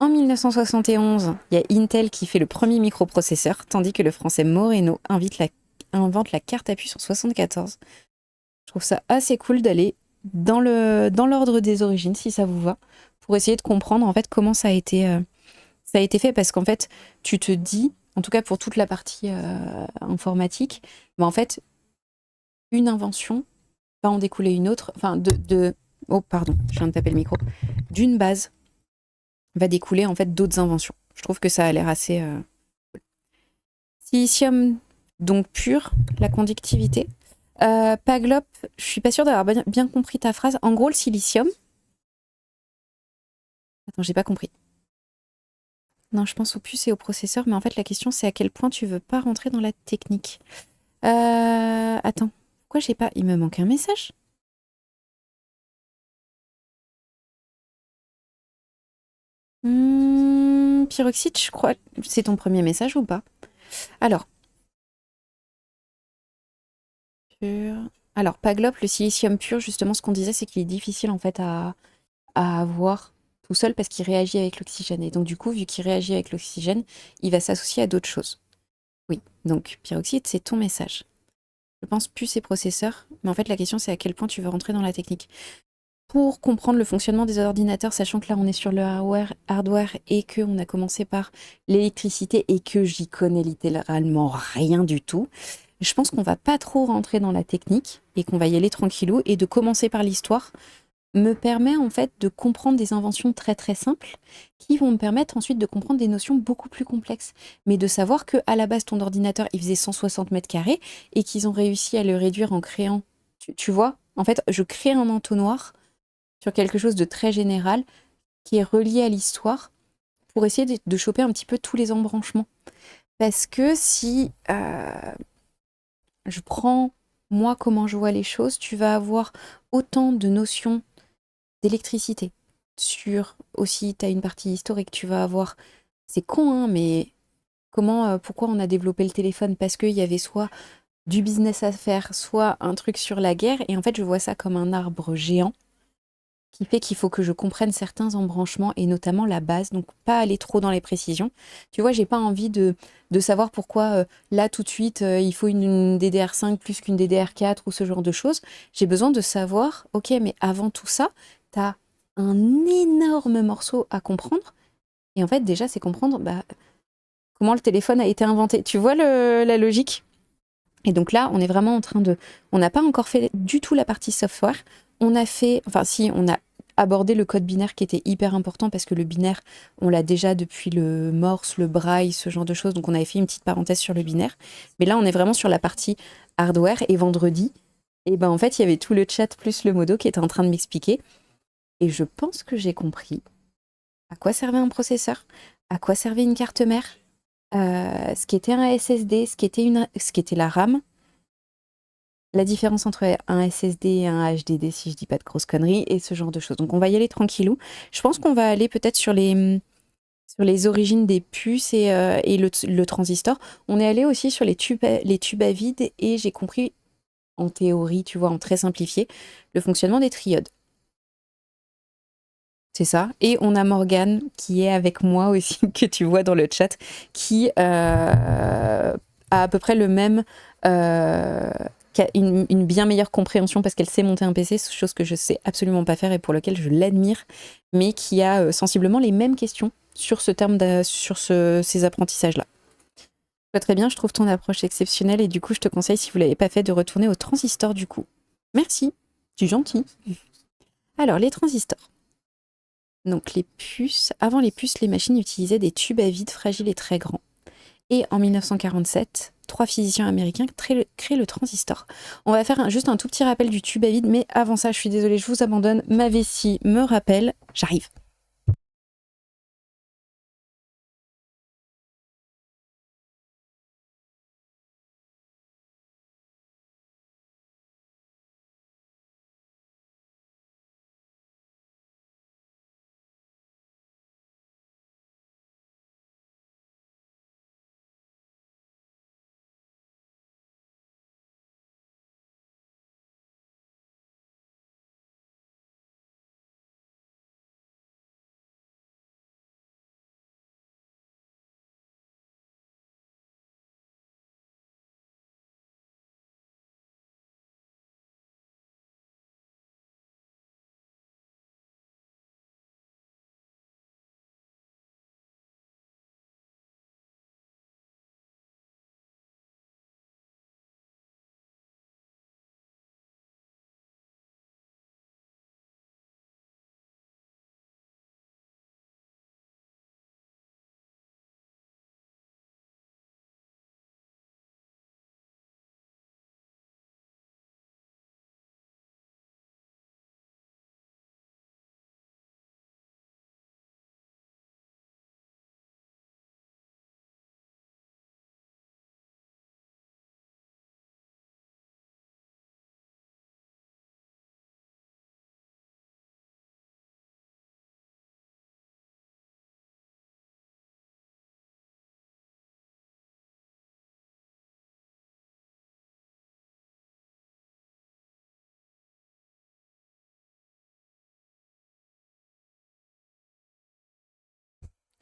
En 1971, il y a Intel qui fait le premier microprocesseur, tandis que le français Moreno invente la carte à puce en 1974. Je trouve ça assez cool d'aller dans l'ordre des origines, si ça vous va, pour essayer de comprendre en fait comment ça a été fait, parce qu'en fait, tu te dis, en tout cas pour toute la partie informatique, bah en fait, une invention va en découler une autre, enfin oh pardon, je viens de taper le micro, d'une base va découler en fait d'autres inventions. Je trouve que ça a l'air assez silicium donc pur, la conductivité. Paglop, je suis pas sûre d'avoir bien compris ta phrase. En gros, le silicium. Attends, j'ai pas compris. Non, je pense aux puces et aux processeurs, mais en fait, la question, c'est à quel point tu veux pas rentrer dans la technique. Attends, pourquoi j'ai pas. Il me manque un message. Pyroxyde, je crois. C'est ton premier message ou pas? Alors. Pur. Alors, Paglop, le silicium pur, justement, ce qu'on disait, c'est qu'il est difficile en fait à avoir tout seul parce qu'il réagit avec l'oxygène. Et donc, du coup, vu qu'il réagit avec l'oxygène, il va s'associer à d'autres choses. Oui, donc pyroxyde, c'est ton message. Je pense puce et processeur, mais en fait, la question, c'est à quel point tu veux rentrer dans la technique. Pour comprendre le fonctionnement des ordinateurs, sachant que là, on est sur le hardware et qu'on a commencé par l'électricité et que j'y connais littéralement rien du tout, je pense qu'on va pas trop rentrer dans la technique et qu'on va y aller tranquillou et de commencer par l'histoire me permet en fait de comprendre des inventions très très simples qui vont me permettre ensuite de comprendre des notions beaucoup plus complexes. Mais de savoir que à la base ton ordinateur il faisait 160 mètres carrés et qu'ils ont réussi à le réduire en créant, tu vois, en fait je crée un entonnoir sur quelque chose de très général qui est relié à l'histoire pour essayer de choper un petit peu tous les embranchements. Parce que si je prends moi comment je vois les choses, tu vas avoir autant de notions d'électricité. Sur aussi, tu as une partie historique, tu vas avoir. C'est con, hein, mais pourquoi on a développé le téléphone? Parce qu'il y avait soit du business à faire, soit un truc sur la guerre. Et en fait, je vois ça comme un arbre géant qui fait qu'il faut que je comprenne certains embranchements et notamment la base, donc pas aller trop dans les précisions. Tu vois, j'ai pas envie de savoir pourquoi là tout de suite il faut une DDR5 plus qu'une DDR4 ou ce genre de choses. J'ai besoin de savoir, ok, mais avant tout ça, tu as un énorme morceau à comprendre. Et en fait, déjà, c'est comprendre bah, comment le téléphone a été inventé. Tu vois la logique? Et donc là, on est vraiment en train de. On n'a pas encore fait du tout la partie software. On a fait. Enfin, si, on a abordé le code binaire qui était hyper important parce que le binaire, on l'a déjà depuis le Morse, le Braille, ce genre de choses. Donc on avait fait une petite parenthèse sur le binaire. Mais là, on est vraiment sur la partie hardware. Et vendredi, et ben en fait, il y avait tout le chat plus le modo qui était en train de m'expliquer. Et je pense que j'ai compris à quoi servait un processeur, à quoi servait une carte mère, ce qui était un SSD, ce qui était la RAM, la différence entre un SSD et un HDD, si je dis pas de grosses conneries, et ce genre de choses. Donc on va y aller tranquillou. Je pense qu'on va aller peut-être sur les origines des puces et le transistor. On est allé aussi sur les tubes à vide et j'ai compris, en théorie, tu vois, en très simplifié, le fonctionnement des triodes. C'est ça. Et on a Morgane qui est avec moi aussi, que tu vois dans le chat, qui a à peu près le même, qui a une bien meilleure compréhension parce qu'elle sait monter un PC, chose que je sais absolument pas faire et pour laquelle je l'admire, mais qui a sensiblement les mêmes questions sur ce terme, sur ces apprentissages-là. Très bien, je trouve ton approche exceptionnelle et du coup, je te conseille, si vous l'avez pas fait, de retourner au transistor du coup. Merci, tu es gentil. Alors, les transistors. Donc les puces, avant les puces, les machines utilisaient des tubes à vide fragiles et très grands. Et en 1947, 3 physiciens américains créent le transistor. On va faire juste un tout petit rappel du tube à vide, mais avant ça, je suis désolée, je vous abandonne. Ma vessie me rappelle, j'arrive.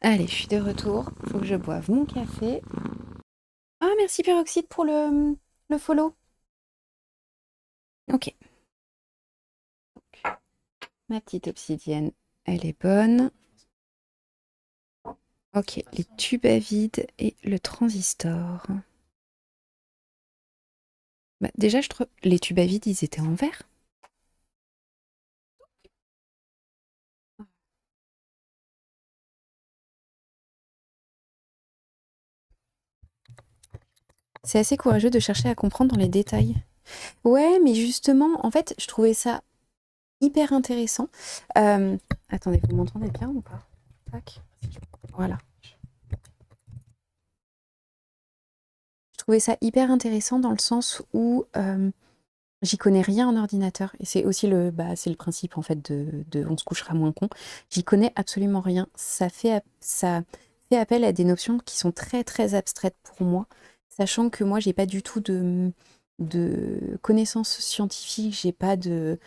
Allez, je suis de retour. Faut que je boive mon café. Ah, merci Peroxyde pour le follow. Ok, ma petite obsidienne, elle est bonne. Ok, les tubes à vide et le transistor. Bah, déjà, je trouve les tubes à vide, ils étaient en verre. C'est assez courageux de chercher à comprendre dans les détails. Ouais, mais justement, en fait, je trouvais ça hyper intéressant. Euh, Attendez, vous m'entendez bien ou pas? Tac. Voilà. Je trouvais ça hyper intéressant dans le sens où j'y connais rien en ordinateur. Et c'est aussi c'est le principe en fait de on se couchera moins con. J'y connais absolument rien. Ça fait appel à des notions qui sont très très abstraites pour moi, sachant que moi j'ai pas du tout de connaissances scientifiques. J'ai pas de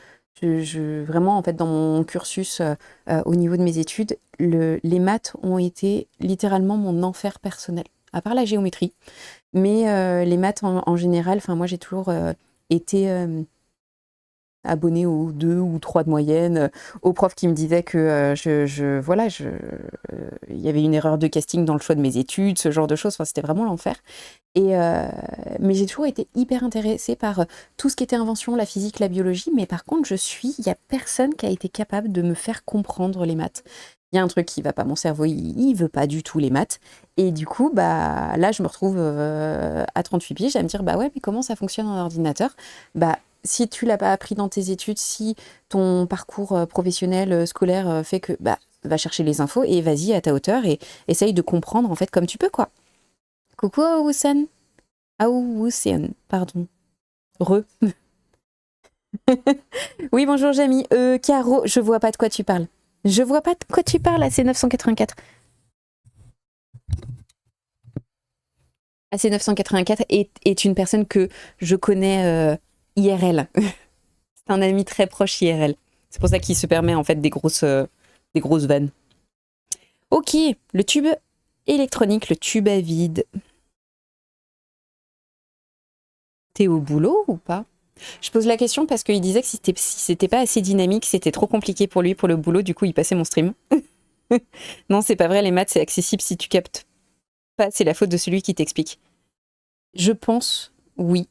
vraiment en fait dans mon cursus au niveau de mes études, les maths ont été littéralement mon enfer personnel. À part la géométrie, mais les maths en général, enfin moi j'ai toujours été abonnée aux 2 ou 3 de moyenne, aux profs qui me disaient que il y avait une erreur de casting dans le choix de mes études, ce genre de choses, enfin c'était vraiment l'enfer. Mais j'ai toujours été hyper intéressée par tout ce qui était invention, la physique, la biologie, mais par contre il y a personne qui a été capable de me faire comprendre les maths. Il y a un truc qui va pas, mon cerveau, il veut pas du tout les maths. Et du coup, bah là, je me retrouve à 38 piges à me dire, bah ouais, mais comment ça fonctionne en ordinateur? Bah, si tu l'as pas appris dans tes études, si ton parcours professionnel, scolaire fait que, bah, va chercher les infos et vas-y à ta hauteur et essaye de comprendre en fait comme tu peux, quoi. Coucou Awusan. Awusan, pardon. Re. Oui, bonjour Jamie. Caro, je vois pas de quoi tu parles. Je vois pas de quoi tu parles, AC984. AC984 est une personne que je connais IRL. C'est un ami très proche IRL. C'est pour ça qu'il se permet en fait des grosses vannes. Ok, le tube électronique, le tube à vide. T'es au boulot ou pas? Je pose la question parce qu'il disait que si c'était pas assez dynamique, c'était trop compliqué pour lui pour le boulot, du coup il passait mon stream. Non, c'est pas vrai, les maths c'est accessible si tu captes pas, c'est la faute de celui qui t'explique. Je pense, oui,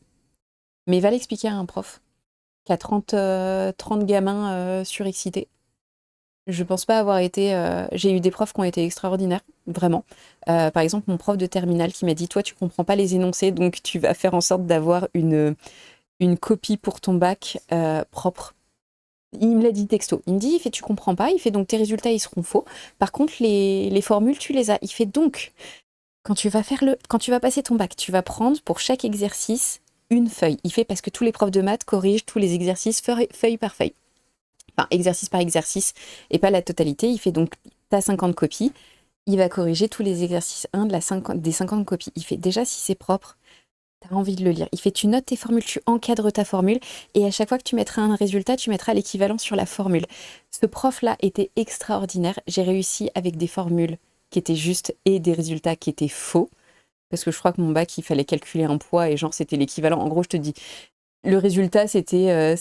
mais va l'expliquer à un prof qui a 30 gamins surexcités. Je pense pas avoir été. J'ai eu des profs qui ont été extraordinaires, vraiment. Par exemple, mon prof de terminale qui m'a dit: Toi, tu comprends pas les énoncés, donc tu vas faire en sorte d'avoir une copie pour ton bac propre. Il me l'a dit texto. Il me dit: Il fait, tu comprends pas. Il fait, donc tes résultats, ils seront faux. Par contre, les formules, tu les as. Il fait, donc, quand tu vas passer ton bac, tu vas prendre pour chaque exercice une feuille. Il fait, parce que tous les profs de maths corrigent tous les exercices feuille par feuille. Enfin, exercice par exercice et pas la totalité. Il fait donc, t'as 50 copies. Il va corriger tous les exercices 1 des 50 copies. Il fait, déjà, si c'est propre, t'as envie de le lire. Il fait, tu notes tes formules, tu encadres ta formule, et à chaque fois que tu mettras un résultat, tu mettras l'équivalent sur la formule. Ce prof-là était extraordinaire. J'ai réussi avec des formules qui étaient justes et des résultats qui étaient faux. Parce que je crois que mon bac, il fallait calculer un poids et genre, c'était l'équivalent. En gros, je te dis, le résultat, c'était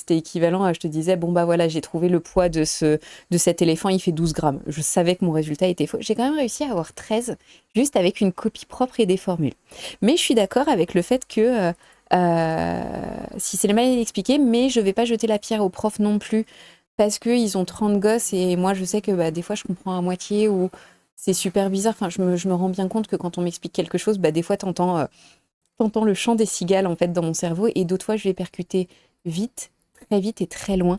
équivalent à, je te disais, bon bah voilà, j'ai trouvé le poids de cet éléphant, il fait 12 grammes. Je savais que mon résultat était faux. J'ai quand même réussi à avoir 13, juste avec une copie propre et des formules. Mais je suis d'accord avec le fait que, si c'est le mal expliqué, mais je vais pas jeter la pierre aux profs non plus, parce qu'ils ont 30 gosses et moi je sais que bah, des fois je comprends à moitié ou c'est super bizarre. Enfin, je me rends bien compte que quand on m'explique quelque chose, bah, des fois t'entends le chant des cigales en fait dans mon cerveau et d'autres fois je vais percuter vite, très vite et très loin.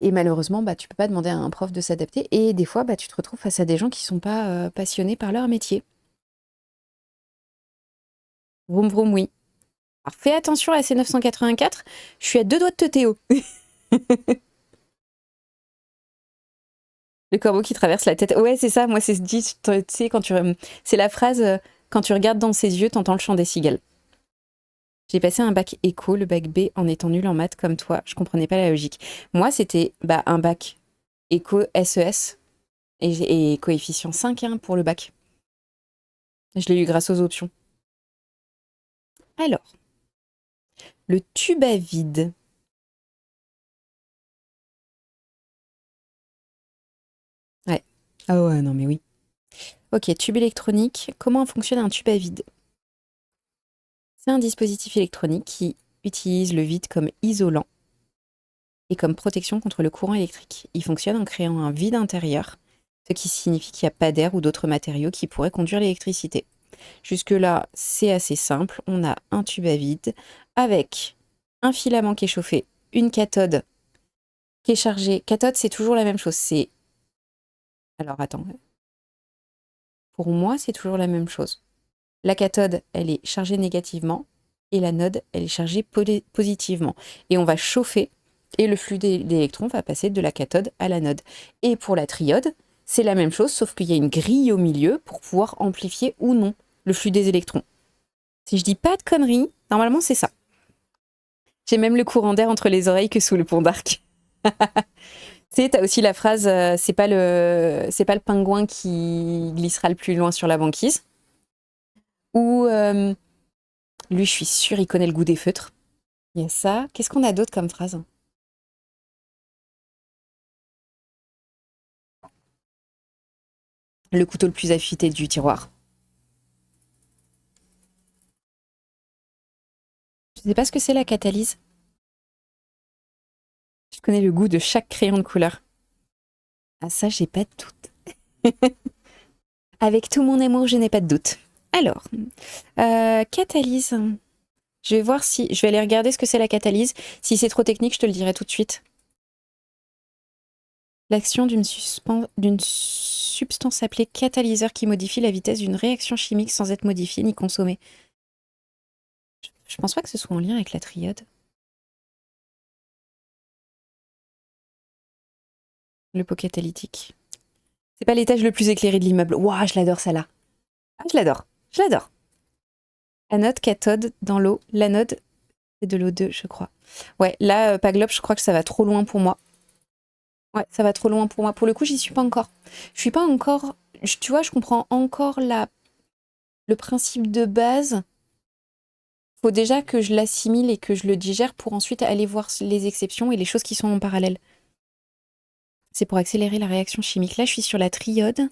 Et malheureusement, bah, tu peux pas demander à un prof de s'adapter et des fois, bah, tu te retrouves face à des gens qui sont pas passionnés par leur métier. Vroom vroom, oui. Alors fais attention à ces 984, je suis à 2 doigts de te Théo. Le corbeau qui traverse la tête. Ouais, c'est ça, moi c'est ce dit, tu sais, c'est la phrase, quand tu regardes dans ses yeux, t'entends le chant des cigales. J'ai passé un bac éco, le bac B, en étant nulle en maths comme toi. Je comprenais pas la logique. Moi, c'était bah, un bac éco SES. Et coefficient 5 hein, pour le bac. Je l'ai eu grâce aux options. Alors, le tube à vide. Ouais. Ah ouais, non mais oui. Ok, tube électronique. Comment fonctionne un tube à vide? C'est un dispositif électronique qui utilise le vide comme isolant et comme protection contre le courant électrique. Il fonctionne en créant un vide intérieur, ce qui signifie qu'il n'y a pas d'air ou d'autres matériaux qui pourraient conduire l'électricité. Jusque-là, c'est assez simple. On a un tube à vide avec un filament qui est chauffé, une cathode qui est chargée. Cathode, c'est toujours la même chose. C'est... Alors, attends. Pour moi, c'est toujours la même chose. La cathode, elle est chargée négativement et l'anode, elle est chargée positivement. Et on va chauffer et le flux d'électrons va passer de la cathode à l'anode. Et pour la triode, c'est la même chose, sauf qu'il y a une grille au milieu pour pouvoir amplifier ou non le flux des électrons. Si je dis pas de conneries, normalement c'est ça. J'ai même le courant d'air entre les oreilles que sous le pont d'Arc. Tu sais, t'as aussi la phrase c'est pas le pingouin qui glissera le plus loin sur la banquise. Ou lui, je suis sûre, il connaît le goût des feutres. Il y a ça. Qu'est-ce qu'on a d'autre comme phrase? Le couteau le plus affûté du tiroir. Je sais pas ce que c'est la catalyse. Je connais le goût de chaque crayon de couleur. Ah ça, j'ai pas de doute. Avec tout mon amour, je n'ai pas de doute. Alors, catalyse. Je vais voir si... Je vais aller regarder ce que c'est la catalyse. Si c'est trop technique, je te le dirai tout de suite. L'action d'une substance appelée catalyseur qui modifie la vitesse d'une réaction chimique sans être modifiée ni consommée. Je pense pas que ce soit en lien avec la triode. Le pot catalytique. C'est pas l'étage le plus éclairé de l'immeuble. Waouh, je l'adore ça là. Ah, je l'adore. Je l'adore. Anode, cathode, dans l'eau. L'anode, c'est de l'eau 2, je crois. Ouais, là, Paglob, je crois que ça va trop loin pour moi. Ouais, ça va trop loin pour moi. Pour le coup, j'y suis pas encore. Je suis pas encore... Tu vois, je comprends encore le principe de base. Faut déjà que je l'assimile et que je le digère pour ensuite aller voir les exceptions et les choses qui sont en parallèle. C'est pour accélérer la réaction chimique. Là, je suis sur la triode.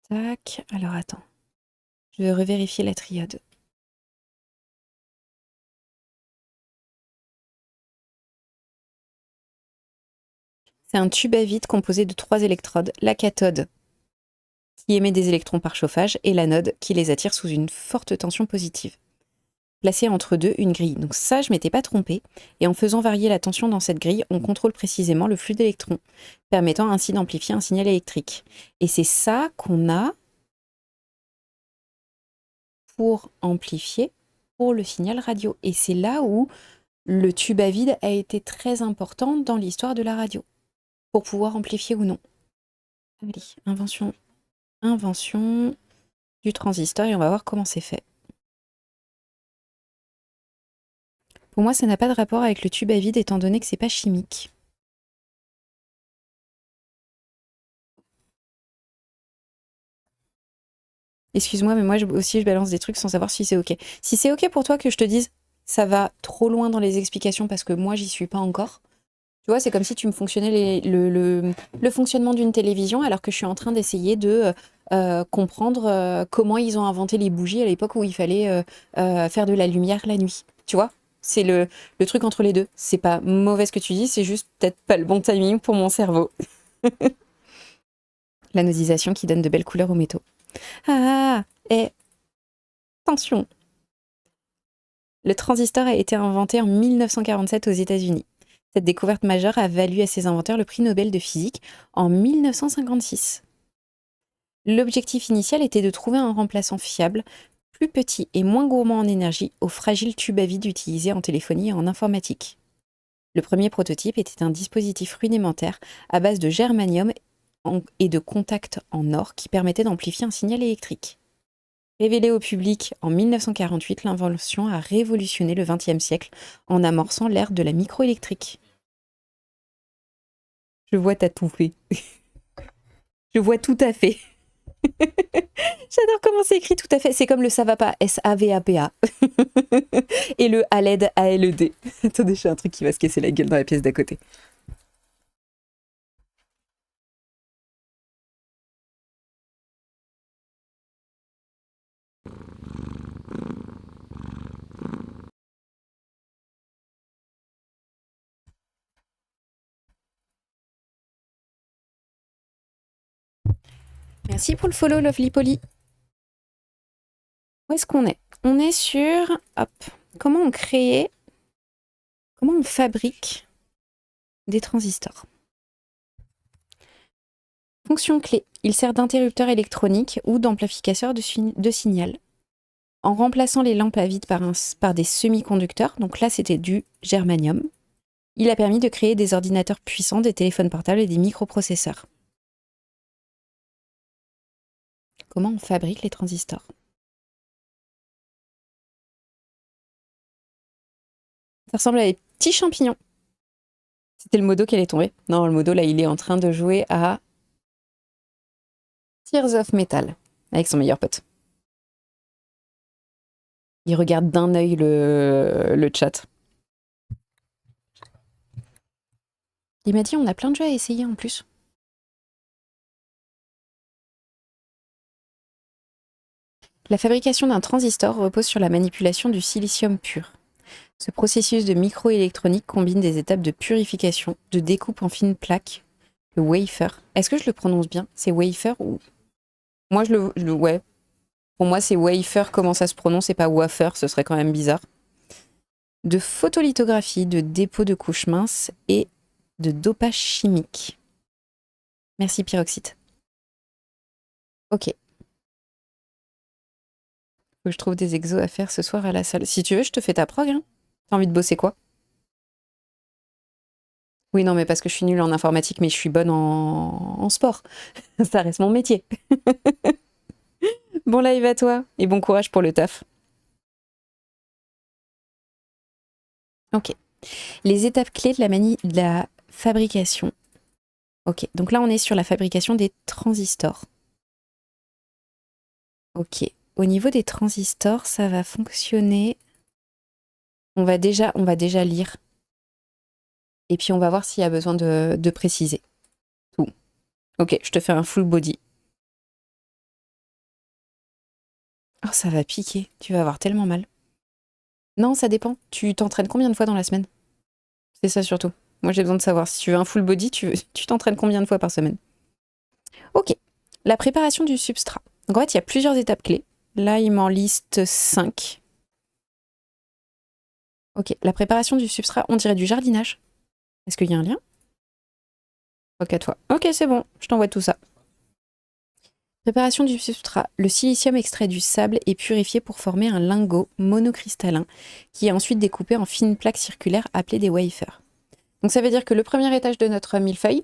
Tac. Alors, attends. Je vais revérifier la triode. C'est un tube à vide composé de 3 électrodes. La cathode qui émet des électrons par chauffage et l'anode qui les attire sous une forte tension positive. Placé entre deux, une grille. Donc ça, je m'étais pas trompée. Et en faisant varier la tension dans cette grille, on contrôle précisément le flux d'électrons, permettant ainsi d'amplifier un signal électrique. Et c'est ça qu'on a pour amplifier pour le signal radio. Et c'est là où le tube à vide a été très important dans l'histoire de la radio, pour pouvoir amplifier ou non. Allez, invention du transistor, et on va voir comment c'est fait. Pour moi, ça n'a pas de rapport avec le tube à vide, étant donné que c'est pas chimique. Excuse-moi, mais moi aussi, je balance des trucs sans savoir si c'est OK. Si c'est OK pour toi que je te dise, ça va trop loin dans les explications parce que moi, j'y suis pas encore. Tu vois, c'est comme si tu me fonctionnais le fonctionnement d'une télévision alors que je suis en train d'essayer de comprendre comment ils ont inventé les bougies à l'époque où il fallait faire de la lumière la nuit. Tu vois? C'est le truc entre les deux. C'est pas mauvais ce que tu dis, c'est juste peut-être pas le bon timing pour mon cerveau. L'anodisation qui donne de belles couleurs aux métaux. Ah, et attention, le transistor a été inventé en 1947 aux États-Unis. Cette découverte majeure a valu à ses inventeurs le prix Nobel de physique en 1956. L'objectif initial était de trouver un remplaçant fiable, plus petit et moins gourmand en énergie aux fragiles tubes à vide utilisés en téléphonie et en informatique. Le premier prototype était un dispositif rudimentaire à base de germanium et de contacts en or qui permettait d'amplifier un signal électrique. Révélée au public en 1948, l'invention a révolutionné le XXe siècle en amorçant l'ère de la microélectrique. Je vois t'as tout fait. Je vois tout à fait. J'adore comment c'est écrit tout à fait. C'est comme le ça va pas, S-A-V-A-P-A. Et le ALED, A-L-E-D. Attendez, j'ai un truc qui va se casser la gueule dans la pièce d'à côté. Merci pour le follow, Lovely Polly. Où est-ce qu'on est? On est sur... Hop. Comment on fabrique des transistors? Fonction clé. Il sert d'interrupteur électronique ou d'amplificateur de signal. En remplaçant les lampes à vide par des semi-conducteurs, donc là c'était du germanium, il a permis de créer des ordinateurs puissants, des téléphones portables et des microprocesseurs. Comment on fabrique les transistors? Ça ressemble à des petits champignons. C'était le modo qui allait tomber. Non, le modo, là, il est en train de jouer à Tears of Metal avec son meilleur pote. Il regarde d'un œil le chat. Il m'a dit on a plein de jeux à essayer en plus. La fabrication d'un transistor repose sur la manipulation du silicium pur. Ce processus de microélectronique combine des étapes de purification, de découpe en fines plaques, le wafer. Est-ce que je le prononce bien? C'est wafer ou... Moi, ouais. Pour moi, c'est wafer, comment ça se prononce, et pas wafer, ce serait quand même bizarre. De photolithographie, de dépôt de couches minces et de dopage chimique. Merci, Pyroxite. Ok. Faut que je trouve des exos à faire ce soir à la salle. Si tu veux, je te fais ta prog. Hein. T'as envie de bosser quoi? Oui, non, mais parce que je suis nulle en informatique, mais je suis bonne en sport. Ça reste mon métier. Bon live à toi et bon courage pour le taf. Ok. Les étapes clés de la fabrication. Ok, donc là on est sur la fabrication des transistors. Ok, au niveau des transistors, ça va fonctionner. On va déjà lire. Et puis on va voir s'il y a besoin de préciser. Tout. Ok, je te fais un full body. Oh, ça va piquer. Tu vas avoir tellement mal. Non, ça dépend. Tu t'entraînes combien de fois dans la semaine? C'est ça surtout. Moi, j'ai besoin de savoir. Si tu veux un full body, tu t'entraînes combien de fois par semaine? Ok. La préparation du substrat. Donc en fait, il y a plusieurs étapes clés. Là, il m'en liste 5. Ok. La préparation du substrat, on dirait du jardinage. Est-ce qu'il y a un lien? Ok, à toi. Ok, c'est bon. Je t'envoie tout ça. Préparation du substrat. Le silicium extrait du sable est purifié pour former un lingot monocristallin qui est ensuite découpé en fines plaques circulaires appelées des wafers. Donc ça veut dire que le premier étage de notre millefeuille,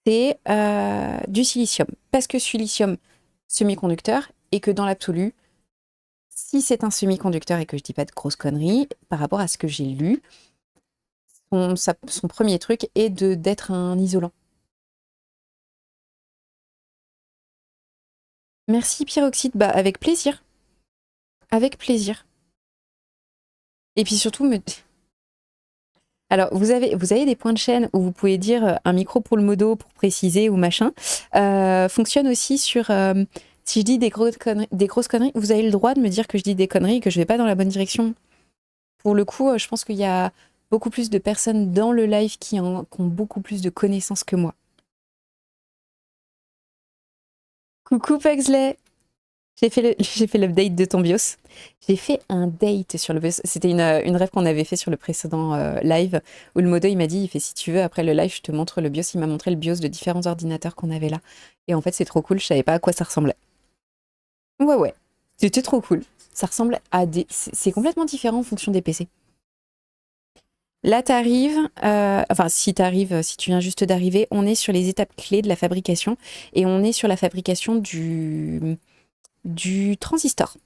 c'est du silicium. Parce que silicium, semi-conducteur, et que dans l'absolu, si c'est un semi-conducteur et que je dis pas de grosses conneries, par rapport à ce que j'ai lu, son premier truc est d'être un isolant. Merci Pyroxyde, bah avec plaisir. Avec plaisir. Et puis surtout, alors, vous avez des points de chaîne où vous pouvez dire un micro pour le modo, pour préciser ou machin. Fonctionne aussi sur... si je dis des grosses conneries, vous avez le droit de me dire que je dis des conneries et que je vais pas dans la bonne direction. Pour le coup, je pense qu'il y a beaucoup plus de personnes dans le live qui ont beaucoup plus de connaissances que moi. Coucou Pugsley! J'ai fait l'update de ton BIOS. J'ai fait un date sur le BIOS. C'était une rêve qu'on avait fait sur le précédent live où le modo il m'a dit, il fait si tu veux après le live je te montre le BIOS. Il m'a montré le BIOS de différents ordinateurs qu'on avait là. Et en fait c'est trop cool, je savais pas à quoi ça ressemblait. Ouais. C'était trop cool. Ça ressemble à des... C'est complètement différent en fonction des PC. Là t'arrives, enfin si tu viens juste d'arriver, on est sur les étapes clés de la fabrication et on est sur la fabrication du transistor.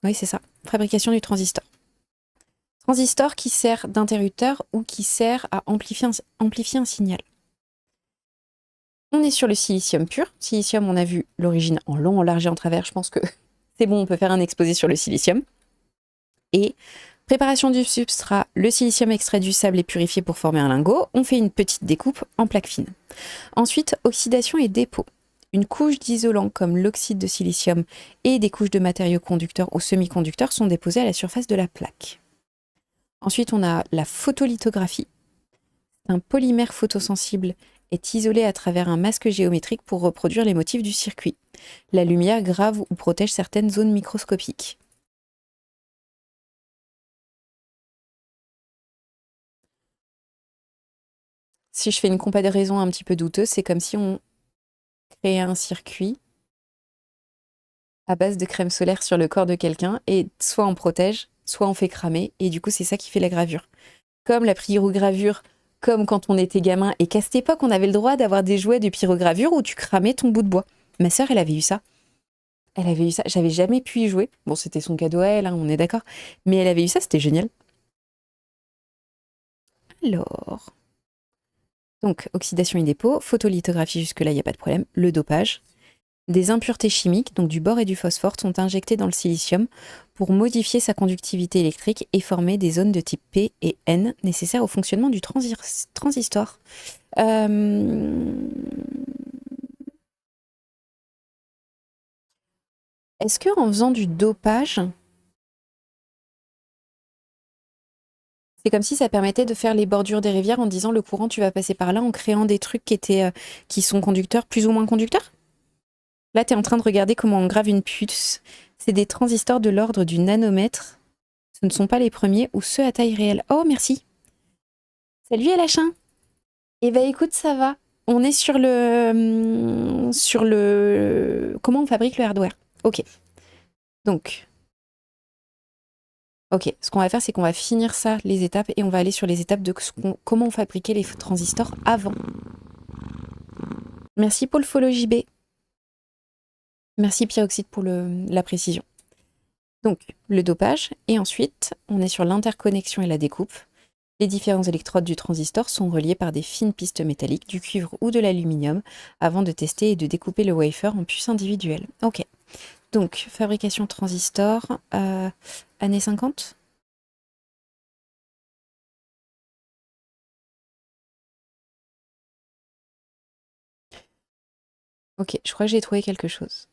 Oui, c'est ça. Fabrication du transistor. Transistor qui sert d'interrupteur ou qui sert à amplifier un signal. On est sur le silicium pur. Silicium, on a vu l'origine en long, en large et en travers. Je pense que c'est bon, on peut faire un exposé sur le silicium. Et préparation du substrat, le silicium extrait du sable et purifié pour former un lingot. On fait une petite découpe en plaques fines. Ensuite, oxydation et dépôt. Une couche d'isolant comme l'oxyde de silicium et des couches de matériaux conducteurs ou semi-conducteurs sont déposées à la surface de la plaque. Ensuite, on a la photolithographie. Un polymère photosensible est isolé à travers un masque géométrique pour reproduire les motifs du circuit. La lumière grave ou protège certaines zones microscopiques. Si je fais une comparaison un petit peu douteuse, c'est comme si on créait un circuit à base de crème solaire sur le corps de quelqu'un et soit on protège, soit on fait cramer et du coup c'est ça qui fait la gravure. Comme la pyrogravure, comme quand on était gamin et qu'à cette époque on avait le droit d'avoir des jouets de pyrogravure où tu cramais ton bout de bois. Ma sœur elle avait eu ça. Elle avait eu ça, j'avais jamais pu y jouer. Bon c'était son cadeau à elle, hein, on est d'accord. Mais elle avait eu ça, c'était génial. Alors, donc oxydation et dépôt, photolithographie jusque-là il n'y a pas de problème, le dopage. Des impuretés chimiques, donc du bore et du phosphore, sont injectées dans le silicium pour modifier sa conductivité électrique et former des zones de type P et N nécessaires au fonctionnement du transistor. Est-ce que en faisant du dopage, c'est comme si ça permettait de faire les bordures des rivières en disant le courant tu vas passer par là en créant des trucs qui sont conducteurs, plus ou moins conducteurs? Là, tu es en train de regarder comment on grave une puce. C'est des transistors de l'ordre du nanomètre. Ce ne sont pas les premiers ou ceux à taille réelle. Oh, merci. Salut Elachin. Eh ben écoute, ça va. On est sur le... Comment on fabrique le hardware. Ok. Donc, ok. Ce qu'on va faire, c'est qu'on va finir ça, les étapes, et on va aller sur les étapes de comment on fabriquait les transistors avant. Merci pour le follow JB. Merci Pyroxyde pour la précision. Donc, le dopage, et ensuite, on est sur l'interconnexion et la découpe. Les différents électrodes du transistor sont reliés par des fines pistes métalliques, du cuivre ou de l'aluminium, avant de tester et de découper le wafer en puces individuelles. Ok. Donc, fabrication transistor, années 50 ? Ok, je crois que j'ai trouvé quelque chose.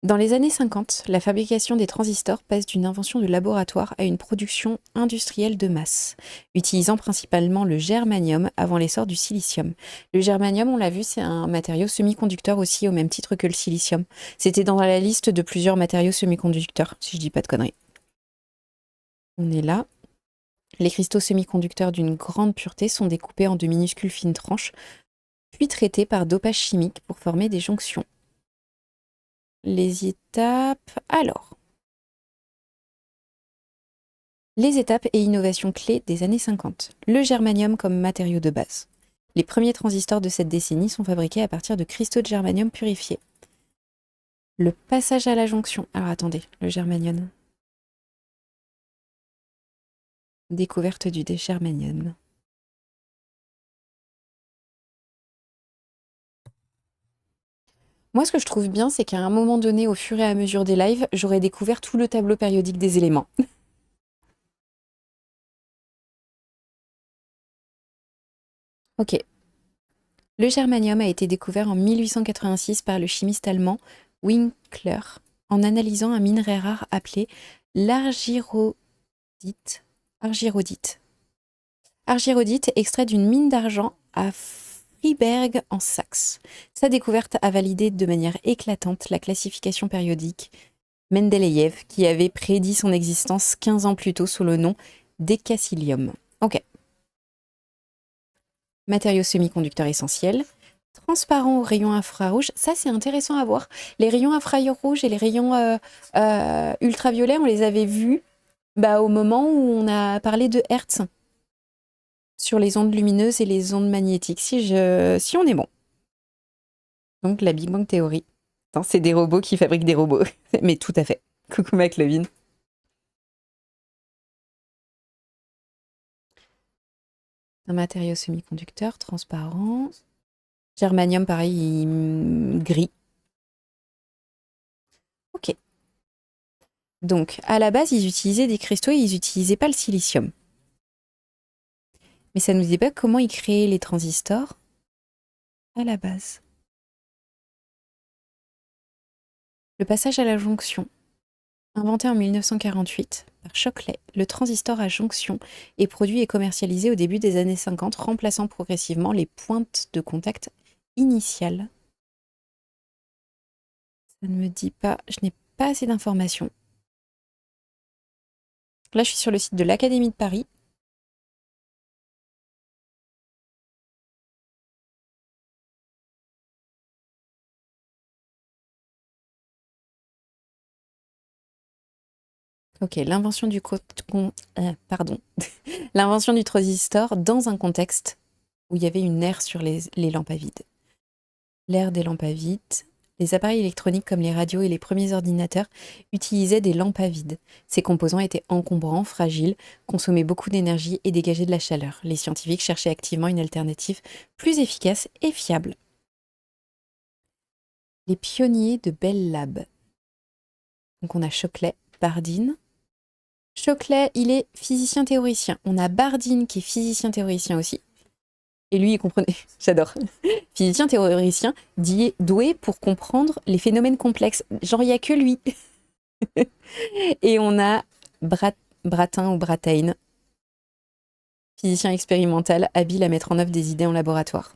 Dans les années 50, la fabrication des transistors passe d'une invention de laboratoire à une production industrielle de masse, utilisant principalement le germanium avant l'essor du silicium. Le germanium, on l'a vu, c'est un matériau semi-conducteur aussi, au même titre que le silicium. C'était dans la liste de plusieurs matériaux semi-conducteurs, si je dis pas de conneries. On est là. Les cristaux semi-conducteurs d'une grande pureté sont découpés en de minuscules fines tranches, puis traités par dopage chimique pour former des jonctions. Les étapes... Alors, les étapes et innovations clés des années 50. Le germanium comme matériau de base. Les premiers transistors de cette décennie sont fabriqués à partir de cristaux de germanium purifiés. Le passage à la jonction. Alors attendez, le germanium. Découverte du germanium. Moi, ce que je trouve bien, c'est qu'à un moment donné, au fur et à mesure des lives, j'aurais découvert tout le tableau périodique des éléments. Ok. Le germanium a été découvert en 1886 par le chimiste allemand Winkler en analysant un minerai rare appelé l'argyrodite. Argyrodite extrait d'une mine d'argent à Freiberg en Saxe. Sa découverte a validé de manière éclatante la classification périodique Mendeleïev qui avait prédit son existence 15 ans plus tôt sous le nom d'Écacillium. Ok. Matériaux semi-conducteurs essentiels. Transparent aux rayons infrarouges, ça c'est intéressant à voir. Les rayons infrarouges et les rayons ultraviolets, on les avait vus au moment où on a parlé de Hertz sur les ondes lumineuses et les ondes magnétiques, si on est bon. Donc la Big Bang Theory. C'est des robots qui fabriquent des robots, mais tout à fait. Coucou McLovin. Un matériau semi-conducteur transparent. Germanium, pareil, gris. Ok. Donc, à la base, ils utilisaient des cristaux et ils n'utilisaient pas le silicium. Mais ça ne nous dit pas comment ils créaient les transistors à la base. Le passage à la jonction. Inventé en 1948 par Shockley, le transistor à jonction est produit et commercialisé au début des années 50, remplaçant progressivement les pointes de contact initiales. Ça ne me dit pas, je n'ai pas assez d'informations. Là, je suis sur le site de l'Académie de Paris. Ok, l'invention du l'invention du transistor dans un contexte où il y avait une ère sur les lampes à vide. L'ère des lampes à vide, les appareils électroniques comme les radios et les premiers ordinateurs utilisaient des lampes à vide. Ces composants étaient encombrants, fragiles, consommaient beaucoup d'énergie et dégageaient de la chaleur. Les scientifiques cherchaient activement une alternative plus efficace et fiable. Les pionniers de Bell Labs. Donc on a Shockley, Bardeen. Shockley, il est physicien théoricien. On a Bardeen qui est physicien théoricien aussi. Et lui, il comprenait. J'adore. Physicien théoricien doué pour comprendre les phénomènes complexes. Genre, il n'y a que lui. Et on a Brattain ou Brattain, physicien expérimental, habile à mettre en œuvre des idées en laboratoire.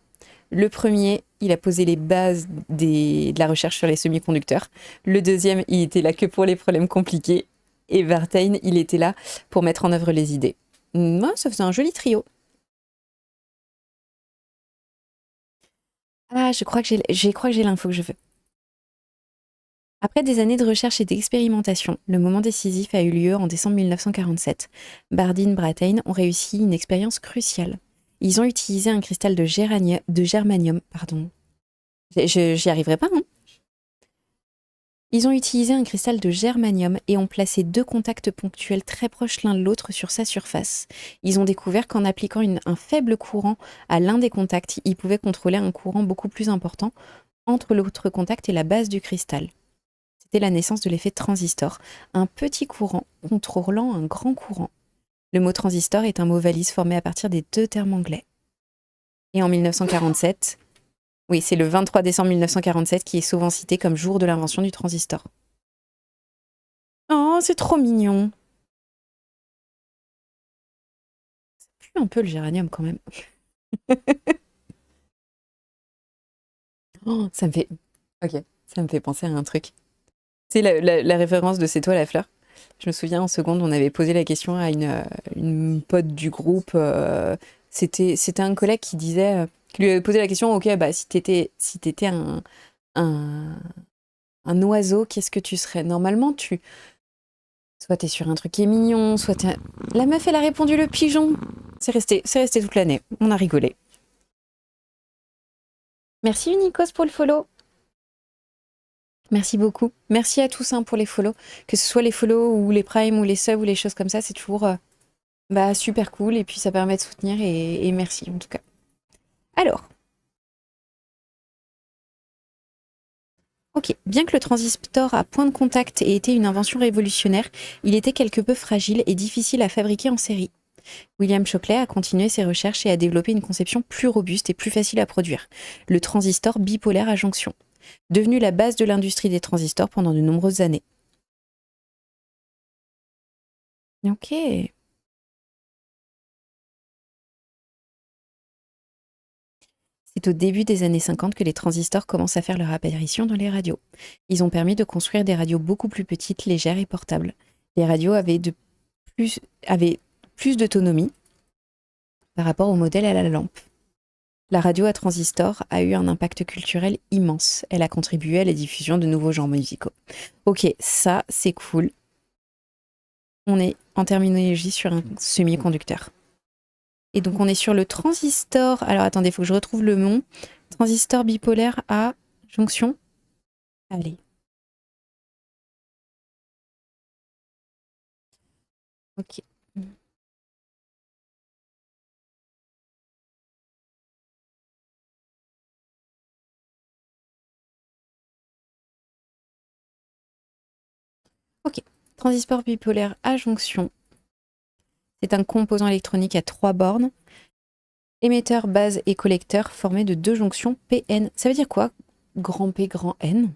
Le premier, il a posé les bases de la recherche sur les semi-conducteurs. Le deuxième, il était là que pour les problèmes compliqués. Et Brattain, il était là pour mettre en œuvre les idées. Moi, ça faisait un joli trio. Ah, je crois que j'ai l'info que je veux. Après des années de recherche et d'expérimentation, le moment décisif a eu lieu en décembre 1947. Bardeen Brattain ont réussi une expérience cruciale. Ils ont utilisé un cristal de germanium. Pardon. J'y arriverai pas, hein. Ils ont utilisé un cristal de germanium et ont placé deux contacts ponctuels très proches l'un de l'autre sur sa surface. Ils ont découvert qu'en appliquant un faible courant à l'un des contacts, ils pouvaient contrôler un courant beaucoup plus important entre l'autre contact et la base du cristal. C'était la naissance de l'effet transistor, un petit courant contrôlant un grand courant. Le mot transistor est un mot valise formé à partir des deux termes anglais. Et en 1947, oui, c'est le 23 décembre 1947 qui est souvent cité comme jour de l'invention du transistor. Oh, c'est trop mignon. Ça pue un peu le géranium quand même. Oh, ça me fait... Ok, ça me fait penser à un truc. C'est la référence de C'est toi la fleur. Je me souviens en seconde, on avait posé la question à une pote du groupe. C'était un collègue qui disait, qui lui avait posé la question, ok, bah si t'étais un oiseau, qu'est-ce que tu serais? Normalement, soit t'es sur un truc qui est mignon, soit t'es... La meuf, elle a répondu le pigeon. C'est resté toute l'année. On a rigolé. Merci Unicos pour le follow. Merci beaucoup. Merci à tous hein, pour les follow. Que ce soit les follow ou les primes ou les subs ou les choses comme ça, c'est toujours super cool. Et puis ça permet de soutenir et merci en tout cas. Alors, ok. Bien que le transistor à point de contact ait été une invention révolutionnaire, il était quelque peu fragile et difficile à fabriquer en série. William Shockley a continué ses recherches et a développé une conception plus robuste et plus facile à produire, le transistor bipolaire à jonction, devenu la base de l'industrie des transistors pendant de nombreuses années. Ok. C'est au début des années 50 que les transistors commencent à faire leur apparition dans les radios. Ils ont permis de construire des radios beaucoup plus petites, légères et portables. Les radios avaient plus d'autonomie par rapport au modèle à la lampe. La radio à transistor a eu un impact culturel immense. Elle a contribué à la diffusion de nouveaux genres musicaux. Ok, ça c'est cool. On est en terminologie sur un semi-conducteur. Et donc on est sur le transistor. Alors attendez, il faut que je retrouve le nom. Transistor bipolaire à jonction. Allez. Ok. Ok. Transistor bipolaire à jonction. C'est un composant électronique à 3 bornes. Émetteur, base et collecteur formé de 2 jonctions PN. Ça veut dire quoi? Grand P, grand N.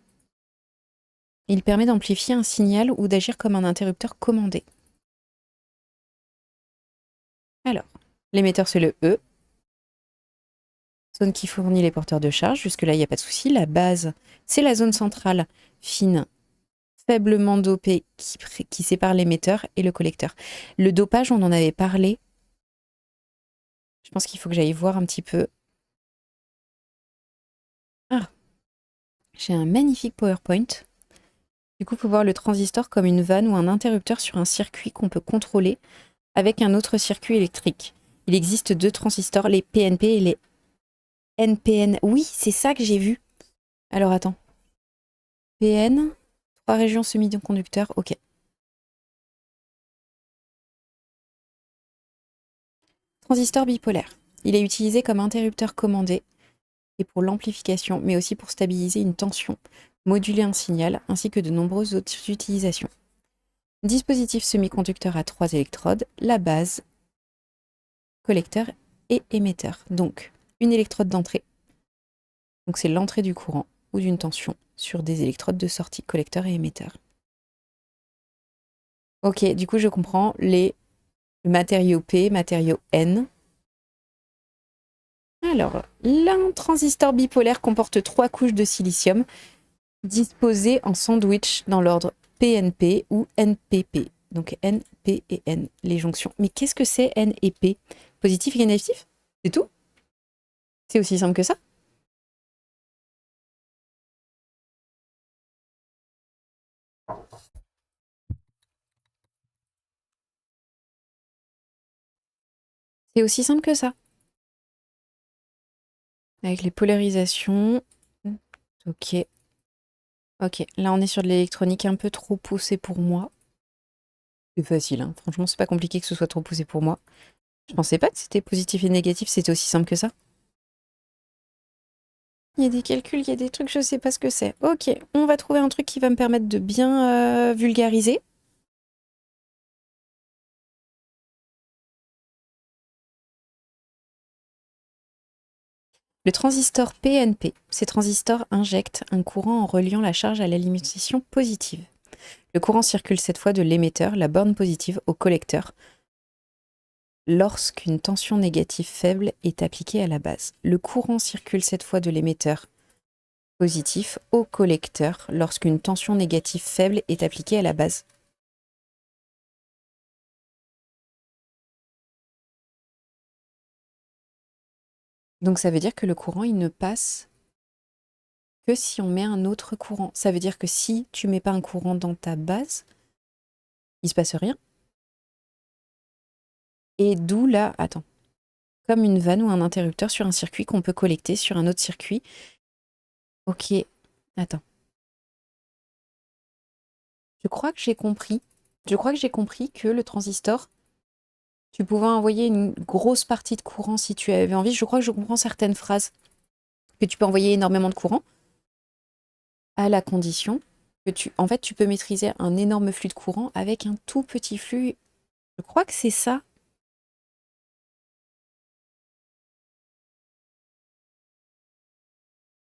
Il permet d'amplifier un signal ou d'agir comme un interrupteur commandé. Alors, l'émetteur c'est le E. Zone qui fournit les porteurs de charge. Jusque-là, il n'y a pas de souci. La base, c'est la zone centrale fine, faiblement dopée, qui sépare l'émetteur et le collecteur. Le dopage, on en avait parlé. Je pense qu'il faut que j'aille voir un petit peu. Ah, j'ai un magnifique PowerPoint. Du coup, il faut voir le transistor comme une vanne ou un interrupteur sur un circuit qu'on peut contrôler avec un autre circuit électrique. Il existe 2 transistors, les PNP et les NPN. Oui, c'est ça que j'ai vu. Alors attends. PN, 3 régions semi-conducteurs, ok. Transistor bipolaire. Il est utilisé comme interrupteur commandé et pour l'amplification, mais aussi pour stabiliser une tension, moduler un signal, ainsi que de nombreuses autres utilisations. Dispositif semi-conducteur à 3 électrodes, la base, collecteur et émetteur. Donc, une électrode d'entrée. Donc c'est l'entrée du courant ou d'une tension sur des électrodes de sortie, collecteur et émetteur. Ok, du coup je comprends les matériaux P, matériaux N. Alors, l'un transistor bipolaire comporte 3 couches de silicium disposées en sandwich dans l'ordre PNP ou NPP. Donc N, P et N, les jonctions. Mais qu'est-ce que c'est N et P? Positif et négatif? C'est tout? C'est aussi simple que ça? C'est aussi simple que ça. Avec les polarisations. Ok. Ok, là on est sur de l'électronique un peu trop poussée pour moi. C'est facile, hein. Franchement, c'est pas compliqué que ce soit trop poussé pour moi. Je pensais pas que c'était positif et négatif, c'était aussi simple que ça. Il y a des calculs, il y a des trucs, je sais pas ce que c'est. Ok, on va trouver un truc qui va me permettre de bien vulgariser. Le transistor PNP. Ces transistors injectent un courant en reliant la charge à l'alimentation positive. Le courant circule cette fois de l'émetteur, la borne positive, au collecteur, lorsqu'une tension négative faible est appliquée à la base. Le courant circule cette fois de l'émetteur positif au collecteur lorsqu'une tension négative faible est appliquée à la base. Donc ça veut dire que le courant, il ne passe que si on met un autre courant. Ça veut dire que si tu mets pas un courant dans ta base, il se passe rien. Et d'où là, attends, comme une vanne ou un interrupteur sur un circuit qu'on peut collecter sur un autre circuit. Ok, attends. Je crois que j'ai compris. Je crois que j'ai compris que le transistor, tu pouvais envoyer une grosse partie de courant si tu avais envie. Je crois que je comprends certaines phrases. Que tu peux envoyer énormément de courant à la condition que en fait, tu peux maîtriser un énorme flux de courant avec un tout petit flux. Je crois que c'est ça.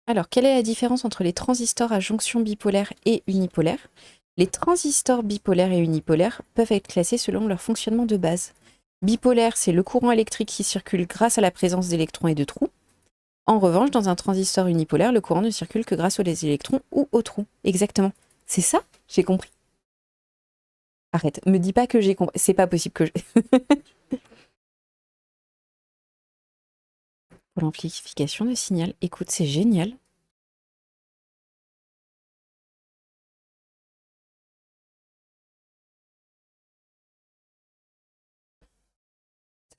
Alors, quelle est la différence entre les transistors à jonction bipolaire et unipolaire? Les transistors bipolaires et unipolaires peuvent être classés selon leur fonctionnement de base. Bipolaire, c'est le courant électrique qui circule grâce à la présence d'électrons et de trous. En revanche, dans un transistor unipolaire, le courant ne circule que grâce aux électrons ou aux trous. Exactement. C'est ça? J'ai compris. Arrête, me dis pas que j'ai compris. C'est pas possible que je... Pour l'amplification de signal. Écoute, c'est génial.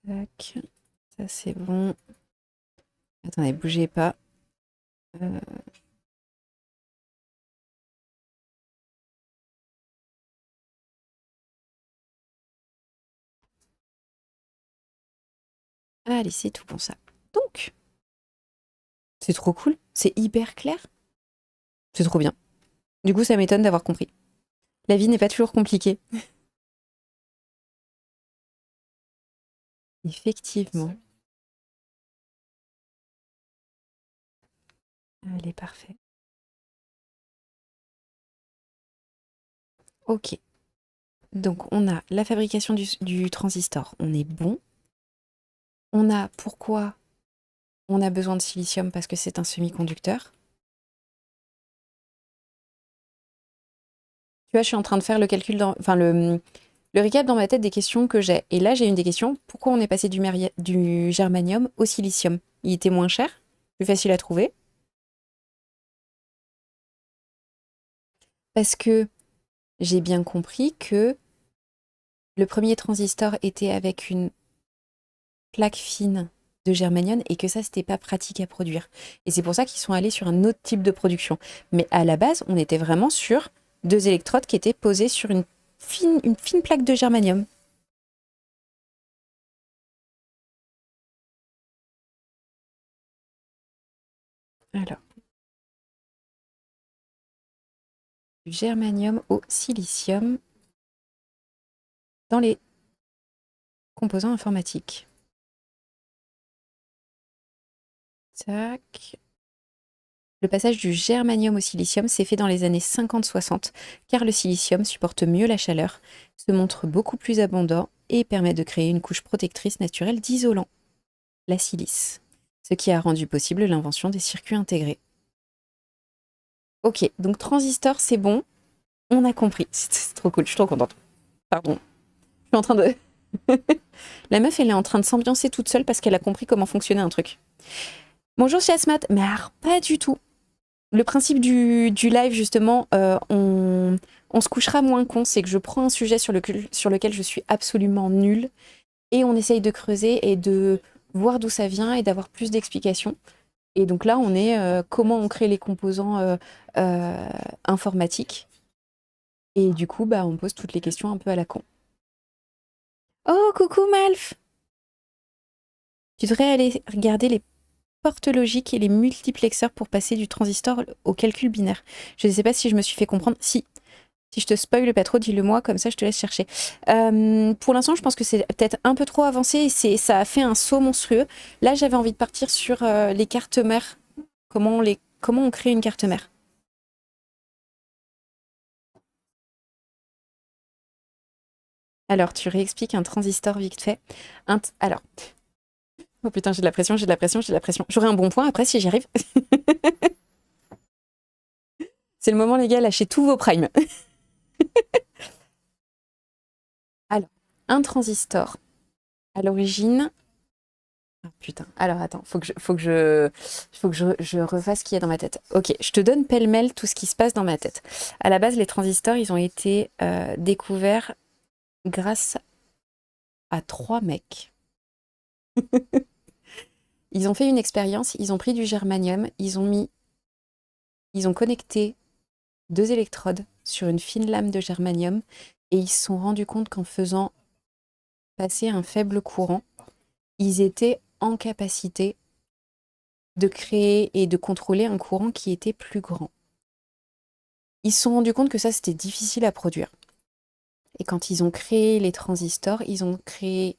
Tac, ça c'est bon. Attendez, bougez pas. Euh, Allez, c'est tout bon ça. Donc, c'est trop cool. C'est hyper clair. C'est trop bien. Du coup, ça m'étonne d'avoir compris. La vie n'est pas toujours compliquée. Effectivement. Allez, parfait. Ok. Donc, on a la fabrication du transistor. On est bon. On a pourquoi on a besoin de silicium parce que c'est un semi-conducteur. Tu vois, je suis en train de faire le calcul enfin, le recap dans ma tête des questions que j'ai. Et là, j'ai une des questions. Pourquoi on est passé du germanium au silicium? Il était moins cher, plus facile à trouver. Parce que j'ai bien compris que le premier transistor était avec une plaque fine de germanium et que ça, c'était pas pratique à produire. Et c'est pour ça qu'ils sont allés sur un autre type de production. Mais à la base, on était vraiment sur deux électrodes qui étaient posées sur une fine plaque de germanium. Alors, du germanium au silicium dans les composants informatiques. Tac. Le passage du germanium au silicium s'est fait dans les années 50-60, car le silicium supporte mieux la chaleur, se montre beaucoup plus abondant et permet de créer une couche protectrice naturelle d'isolant, la silice, ce qui a rendu possible l'invention des circuits intégrés. Ok, donc transistor, c'est bon, on a compris. C'est trop cool, je suis trop contente. Pardon, je suis en train de... La meuf, elle est en train de s'ambiancer toute seule parce qu'elle a compris comment fonctionnait un truc. Bonjour Chasmat, mais alors pas du tout. Le principe du live, justement, on se couchera moins con, c'est que je prends un sujet sur lequel je suis absolument nulle et on essaye de creuser et de voir d'où ça vient et d'avoir plus d'explications. Et donc là, on est comment on crée les composants euh, informatiques. Et du coup, bah, on pose toutes les questions un peu à la con. Oh, coucou Malf! Tu devrais aller regarder les portes logiques et les multiplexeurs pour passer du transistor au calcul binaire. Je ne sais pas si je me suis fait comprendre. Si je te spoil pas trop, dis-le moi, comme ça je te laisse chercher. Pour l'instant, je pense que c'est peut-être un peu trop avancé et ça a fait un saut monstrueux. Là, j'avais envie de partir sur les cartes mères. Comment on crée une carte mère? Alors, tu réexpliques un transistor vite fait. Alors, oh putain, j'ai de la pression, j'ai de la pression, j'ai de la pression. J'aurai un bon point après si j'y arrive. C'est le moment, les gars, lâchez tous vos primes. Alors, un transistor, à l'origine... Ah, putain, alors attends, faut que je refasse ce qu'il y a dans ma tête. Ok, je te donne pêle-mêle tout ce qui se passe dans ma tête. À la base, les transistors, ils ont été découverts grâce à trois mecs. Ils ont fait une expérience, ils ont pris du germanium, ils ont connecté deux électrodes sur une fine lame de germanium et ils se sont rendus compte qu'en faisant passer un faible courant, ils étaient en capacité de créer et de contrôler un courant qui était plus grand. Ils se sont rendus compte que ça, c'était difficile à produire. Et quand ils ont créé les transistors, ils ont créé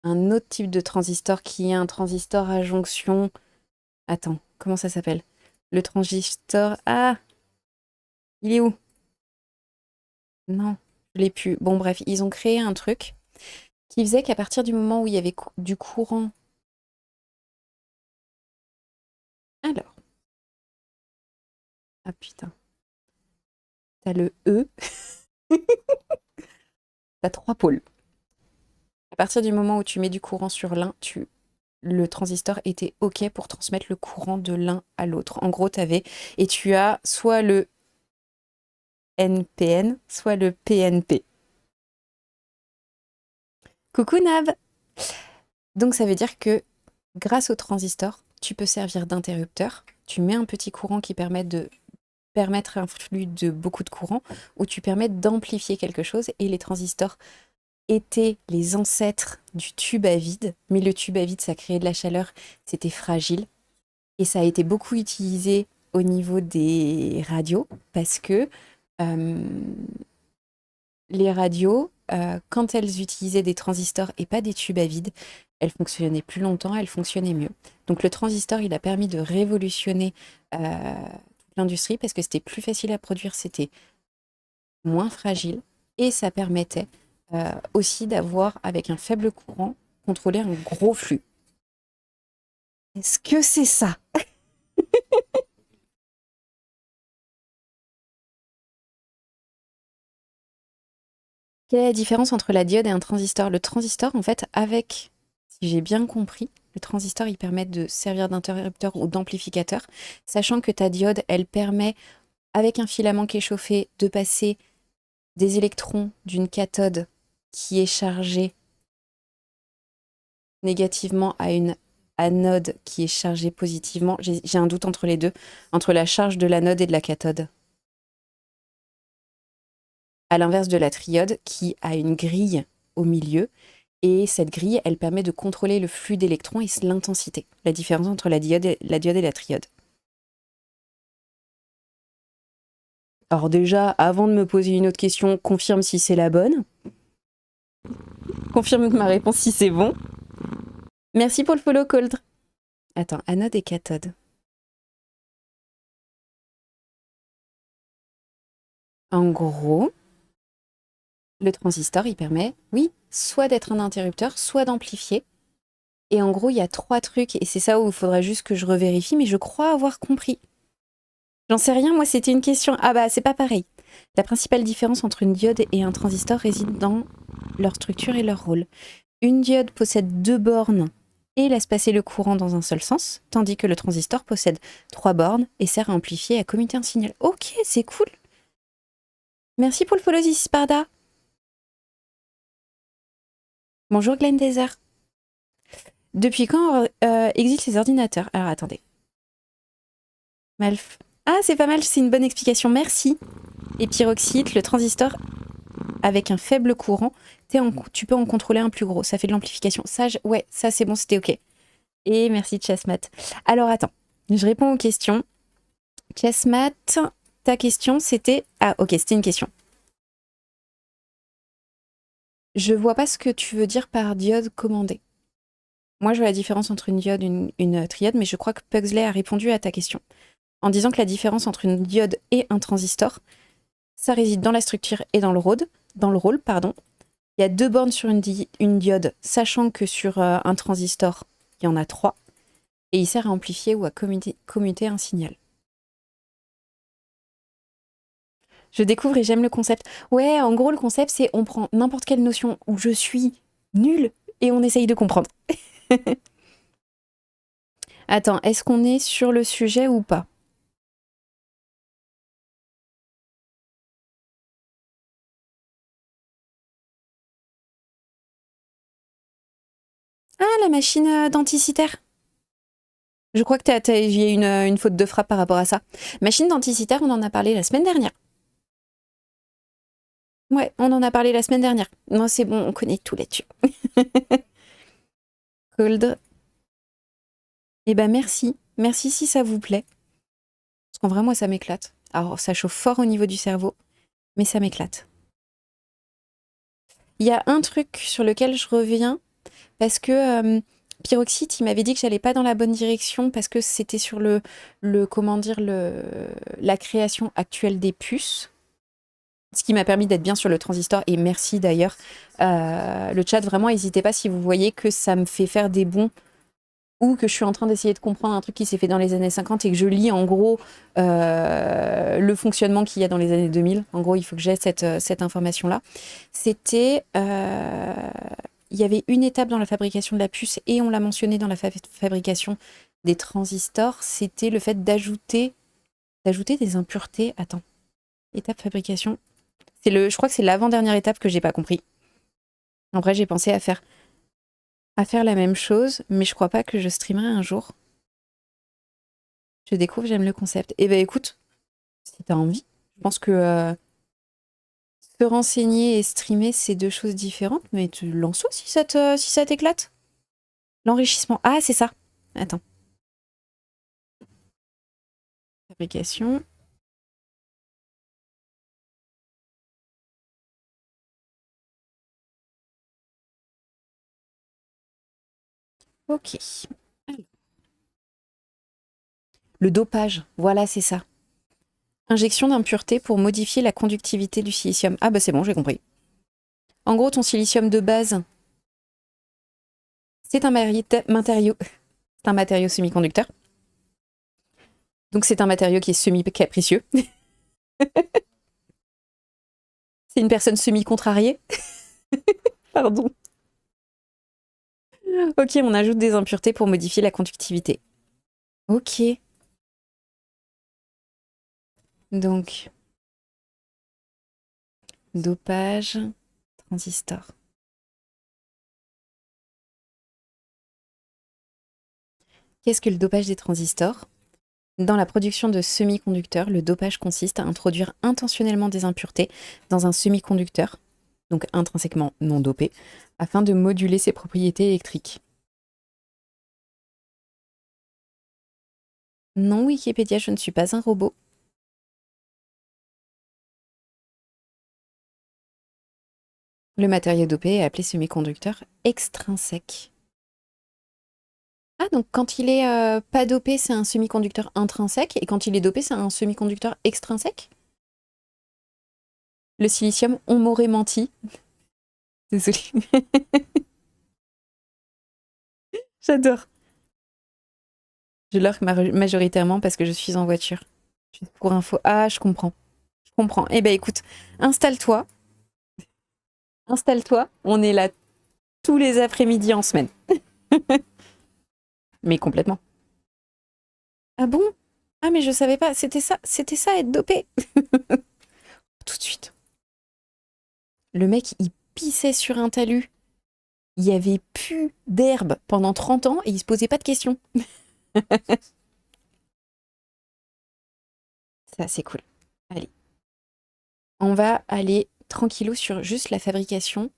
un autre type de transistor qui est un transistor à jonction. Attends, comment ça s'appelle? Le transistor... Ah, il est où? Non, je l'ai plus. Bon, bref, ils ont créé un truc qui faisait qu'à partir du moment où il y avait du courant... Alors, ah putain, t'as le E, t'as trois pôles. À partir du moment où tu mets du courant sur l'un, le transistor était OK pour transmettre le courant de l'un à l'autre. En gros, et tu as soit le NPN, soit le PNP. Coucou Nab! Donc ça veut dire que grâce au transistor, tu peux servir d'interrupteur. Tu mets un petit courant qui permet de permettre un flux de beaucoup de courant, ou tu permets d'amplifier quelque chose, et les transistors étaient les ancêtres du tube à vide, mais le tube à vide, ça créait de la chaleur, c'était fragile. Et ça a été beaucoup utilisé au niveau des radios, parce que euh, les radios, quand elles utilisaient des transistors et pas des tubes à vide, elles fonctionnaient plus longtemps, elles fonctionnaient mieux. Donc le transistor, il a permis de révolutionner toute l'industrie parce que c'était plus facile à produire, c'était moins fragile et ça permettait aussi d'avoir, avec un faible courant, contrôler un gros flux. Est-ce que c'est ça? Quelle est la différence entre la diode et un transistor? Le transistor, en fait, avec, si j'ai bien compris, le transistor, il permet de servir d'interrupteur ou d'amplificateur, sachant que ta diode, elle permet, avec un filament qui est chauffé, de passer des électrons d'une cathode qui est chargée négativement à une anode qui est chargée positivement. J'ai un doute entre les deux, entre la charge de l'anode et de la cathode. À l'inverse de la triode qui a une grille au milieu. Et cette grille, elle permet de contrôler le flux d'électrons et l'intensité. La différence entre la diode et la triode. Alors déjà, avant de me poser une autre question, confirme si c'est la bonne. Confirme ma réponse si c'est bon. Merci pour le follow, Coldre. Attends, anode et cathode. En gros, le transistor, il permet, oui, soit d'être un interrupteur, soit d'amplifier. Et en gros, il y a 3 trucs, et c'est ça où il faudra juste que je revérifie, mais je crois avoir compris. J'en sais rien, moi c'était une question. Ah bah c'est pas pareil. La principale différence entre une diode et un transistor réside dans leur structure et leur rôle. Une diode possède 2 bornes et laisse passer le courant dans un seul sens, tandis que le transistor possède 3 bornes et sert à amplifier et à commuter un signal. Ok, c'est cool. Merci pour le follow, Zizi Sparda. Bonjour Glenn Desert. Depuis quand existent les ordinateurs? Alors attendez. Malf. Ah, c'est pas mal, c'est une bonne explication, merci. Et pyroxyte, le transistor avec un faible courant, tu peux en contrôler un plus gros. Ça fait de l'amplification. Ça, ouais, ça c'est bon, c'était ok. Et merci Chessmat. Alors attends, je réponds aux questions. Chessmat, ta question c'était... Ah ok, c'était une question. Je vois pas ce que tu veux dire par diode commandée. Moi, je vois la différence entre une diode et une triode, mais je crois que Pugsley a répondu à ta question en disant que la différence entre une diode et un transistor, ça réside dans la structure et dans le rôle, pardon. Il y a 2 bornes sur une diode, sachant que sur un transistor, il y en a 3, et il sert à amplifier ou à commuter un signal. Je découvre et j'aime le concept. Ouais, en gros, le concept, c'est on prend n'importe quelle notion où je suis nulle et on essaye de comprendre. Attends, est-ce qu'on est sur le sujet ou pas? Ah, la machine denticitaire. Je crois que il y a une faute de frappe par rapport à ça. Machine denticitaire, on en a parlé la semaine dernière. Ouais, on en a parlé la semaine dernière. Non, c'est bon, on connaît tout là-dessus. Cold. Eh ben merci. Merci si ça vous plaît. Parce qu'en vrai, moi, ça m'éclate. Alors, ça chauffe fort au niveau du cerveau, mais ça m'éclate. Il y a un truc sur lequel je reviens, parce que Pyroxite, il m'avait dit que j'allais pas dans la bonne direction, parce que c'était sur comment dire, la création actuelle des puces. Ce qui m'a permis d'être bien sur le transistor, et merci d'ailleurs. Le chat, vraiment, n'hésitez pas si vous voyez que ça me fait faire des bons ou que je suis en train d'essayer de comprendre un truc qui s'est fait dans les années 50 et que je lis en gros le fonctionnement qu'il y a dans les années 2000. En gros, il faut que j'ai cette information-là. C'était... il y avait une étape dans la fabrication de la puce et on l'a mentionné dans la fabrication des transistors, c'était le fait d'ajouter des impuretés. Attends, étape fabrication. Je crois que c'est l'avant-dernière étape que j'ai pas compris. En vrai, j'ai pensé à faire la même chose, mais je crois pas que je streamerai un jour. Je découvre, j'aime le concept. Eh ben écoute, si t'as envie, je pense que Se renseigner et streamer, c'est deux choses différentes, mais tu lance-toi si ça t'éclate. L'enrichissement. Ah, c'est ça. Attends. Fabrication. Ok. Le dopage. Voilà, c'est ça. Injection d'impuretés pour modifier la conductivité du silicium. Ah bah c'est bon, j'ai compris. En gros, ton silicium de base, c'est un matériau semi-conducteur. Donc c'est un matériau qui est semi-capricieux. C'est une personne semi-contrariée. Pardon. Ok, on ajoute des impuretés pour modifier la conductivité. Ok. Donc, dopage, transistor. Qu'est-ce que le dopage des transistors? Dans la production de semi-conducteurs, le dopage consiste à introduire intentionnellement des impuretés dans un semi-conducteur, donc intrinsèquement non dopé, afin de moduler ses propriétés électriques. Non, Wikipédia, je ne suis pas un robot. Le matériau dopé est appelé semi-conducteur extrinsèque. Ah, donc quand il est pas dopé, c'est un semi-conducteur intrinsèque, et quand il est dopé, c'est un semi-conducteur extrinsèque? Le silicium, on m'aurait menti. Désolée. J'adore. Je lurk majoritairement parce que je suis en voiture. Juste pour info. Ah, je comprends. Je comprends. Eh ben écoute, installe-toi. Installe-toi. On est là tous les après-midi en semaine. Mais complètement. Ah bon? Ah mais je savais pas. C'était ça être dopé. Tout de suite. Le mec, il pissait sur un talus. Il y avait plus d'herbe pendant 30 ans et il se posait pas de questions. Ça, c'est cool. Allez. On va aller tranquillou sur juste la fabrication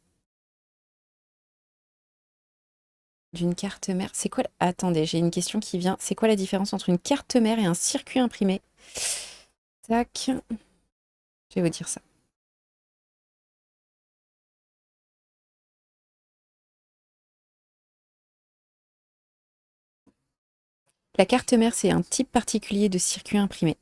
d'une carte mère. C'est quoi? Attendez, j'ai une question qui vient. C'est quoi la différence entre une carte mère et un circuit imprimé? Tac. Je vais vous dire ça. La carte mère, c'est un type particulier de circuit imprimé.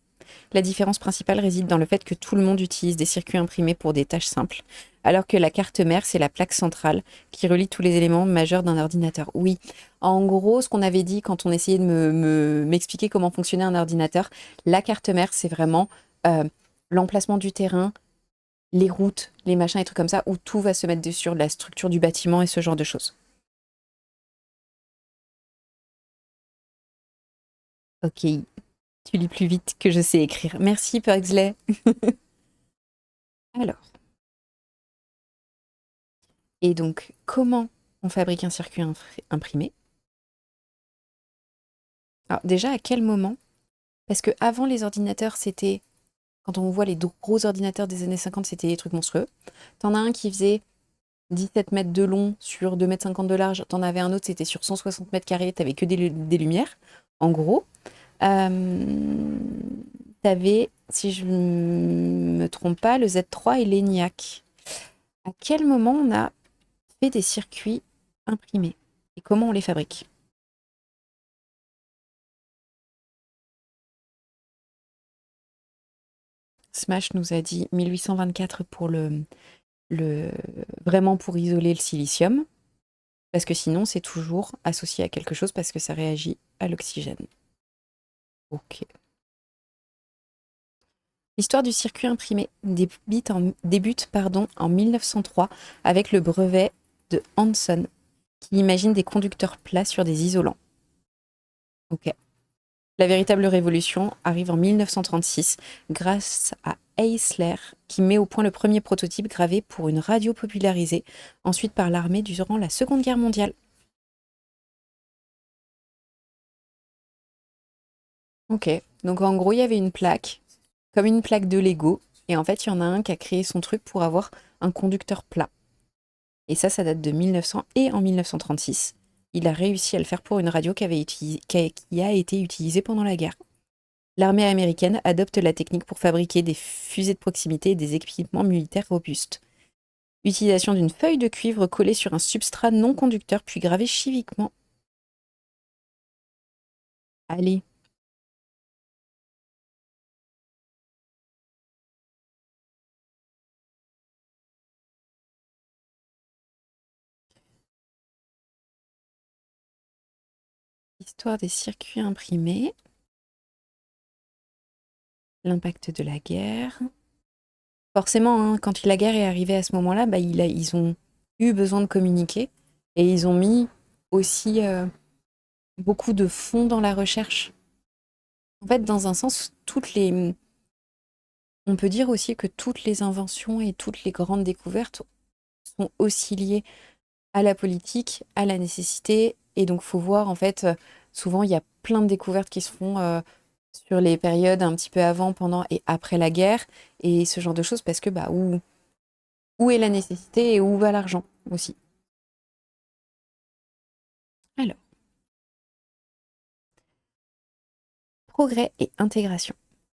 La différence principale réside dans le fait que tout le monde utilise des circuits imprimés pour des tâches simples, alors que la carte mère, c'est la plaque centrale qui relie tous les éléments majeurs d'un ordinateur. Oui, en gros, ce qu'on avait dit quand on essayait de m'expliquer comment fonctionnait un ordinateur, la carte mère, c'est vraiment euh, l'emplacement du terrain, les routes, les machins et trucs comme ça, où tout va se mettre sur la structure du bâtiment et ce genre de choses. Ok, tu lis plus vite que je sais écrire. Merci, Pugsley. Alors, et donc, comment on fabrique un circuit imprimé? Alors, déjà, à quel moment? Parce que avant les ordinateurs, c'était, quand on voit les gros ordinateurs des années 50, c'était des trucs monstrueux. T'en as un qui faisait 17 mètres de long sur 2 mètres 50 de large. T'en avais un autre, c'était sur 160 mètres carrés. T'avais que des lumières, en gros. Euh, T'avais, si je me trompe pas, le Z3 et l'ENIAC. À quel moment on a fait des circuits imprimés? Et comment on les fabrique? Smash nous a dit 1824 pour le vraiment pour isoler le silicium, parce que sinon c'est toujours associé à quelque chose parce que ça réagit à l'oxygène. Ok. L'histoire du circuit imprimé débute en 1903 avec le brevet de Hanson qui imagine des conducteurs plats sur des isolants. Ok. La véritable révolution arrive en 1936 grâce à Eisler qui met au point le premier prototype gravé pour une radio popularisée ensuite par l'armée durant la Seconde Guerre mondiale. Ok, donc en gros il y avait une plaque, comme une plaque de Lego, Et en fait, il y en a un qui a créé son truc pour avoir un conducteur plat. Et ça date de 1900. Et en 1936, il a réussi à le faire pour une radio qui a été utilisée pendant la guerre. L'armée américaine adopte la technique pour fabriquer des fusées de proximité et des équipements militaires robustes. Utilisation d'une feuille de cuivre collée sur un substrat non conducteur puis gravée chimiquement. Allez. Histoire des circuits imprimés. L'impact de la guerre. Forcément, hein, quand la guerre est arrivée à ce moment-là, bah, ils ont eu besoin de communiquer et ils ont mis aussi beaucoup de fonds dans la recherche. En fait, dans un sens, on peut dire aussi que toutes les inventions et toutes les grandes découvertes sont aussi liées à la politique, à la nécessité. Et donc, faut voir, en fait, souvent, il y a plein de découvertes qui se font sur les périodes un petit peu avant, pendant et après la guerre, et ce genre de choses, parce que bah, où est la nécessité et où va l'argent aussi. Alors, progrès et intégration.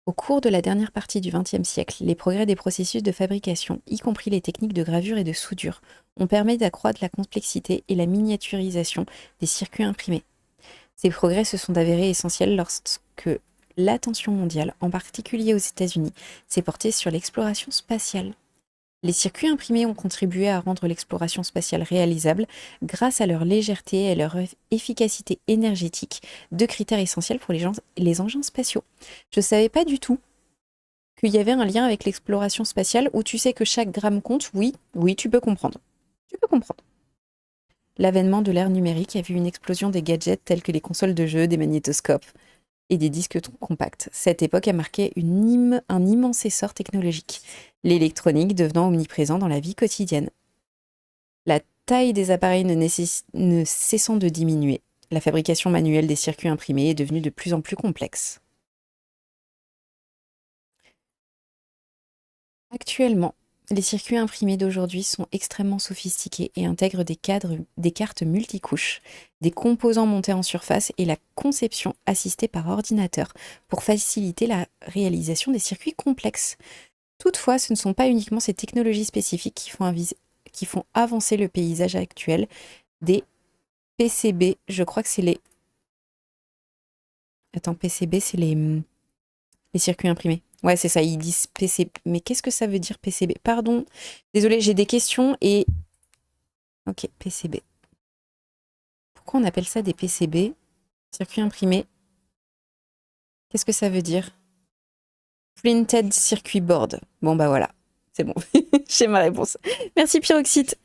Au cours de la dernière partie du XXe siècle, les progrès des processus de fabrication, y compris les techniques de gravure et de soudure, ont permis d'accroître la complexité et la miniaturisation des circuits imprimés. Ces progrès se sont avérés essentiels lorsque l'attention mondiale, en particulier aux États-Unis, s'est portée sur l'exploration spatiale. Les circuits imprimés ont contribué à rendre l'exploration spatiale réalisable grâce à leur légèreté et leur efficacité énergétique, deux critères essentiels pour les engins spatiaux. Je ne savais pas du tout qu'il y avait un lien avec l'exploration spatiale où tu sais que chaque gramme compte. Oui, oui, tu peux comprendre. Tu peux comprendre. L'avènement de l'ère numérique a vu une explosion des gadgets tels que les consoles de jeux, des magnétoscopes et des disques compacts. Cette époque a marqué un immense essor technologique, l'électronique devenant omniprésent dans la vie quotidienne. La taille des appareils ne cessant de diminuer, la fabrication manuelle des circuits imprimés est devenue de plus en plus complexe. Actuellement, les circuits imprimés d'aujourd'hui sont extrêmement sophistiqués et intègrent des cartes multicouches, des composants montés en surface et la conception assistée par ordinateur pour faciliter la réalisation des circuits complexes. Toutefois, ce ne sont pas uniquement ces technologies spécifiques qui font avancer le paysage actuel des PCB. Je crois que c'est les... Attends, PCB, c'est les circuits imprimés. Ouais, c'est ça, ils disent PCB. Mais qu'est-ce que ça veut dire PCB? Pardon, désolé, j'ai des questions et... Ok, PCB. Pourquoi on appelle ça des PCB? Circuits imprimés. Qu'est-ce que ça veut dire? Printed Circuit Board. Bon, bah voilà, c'est bon, j'ai ma réponse. Merci Pyroxite.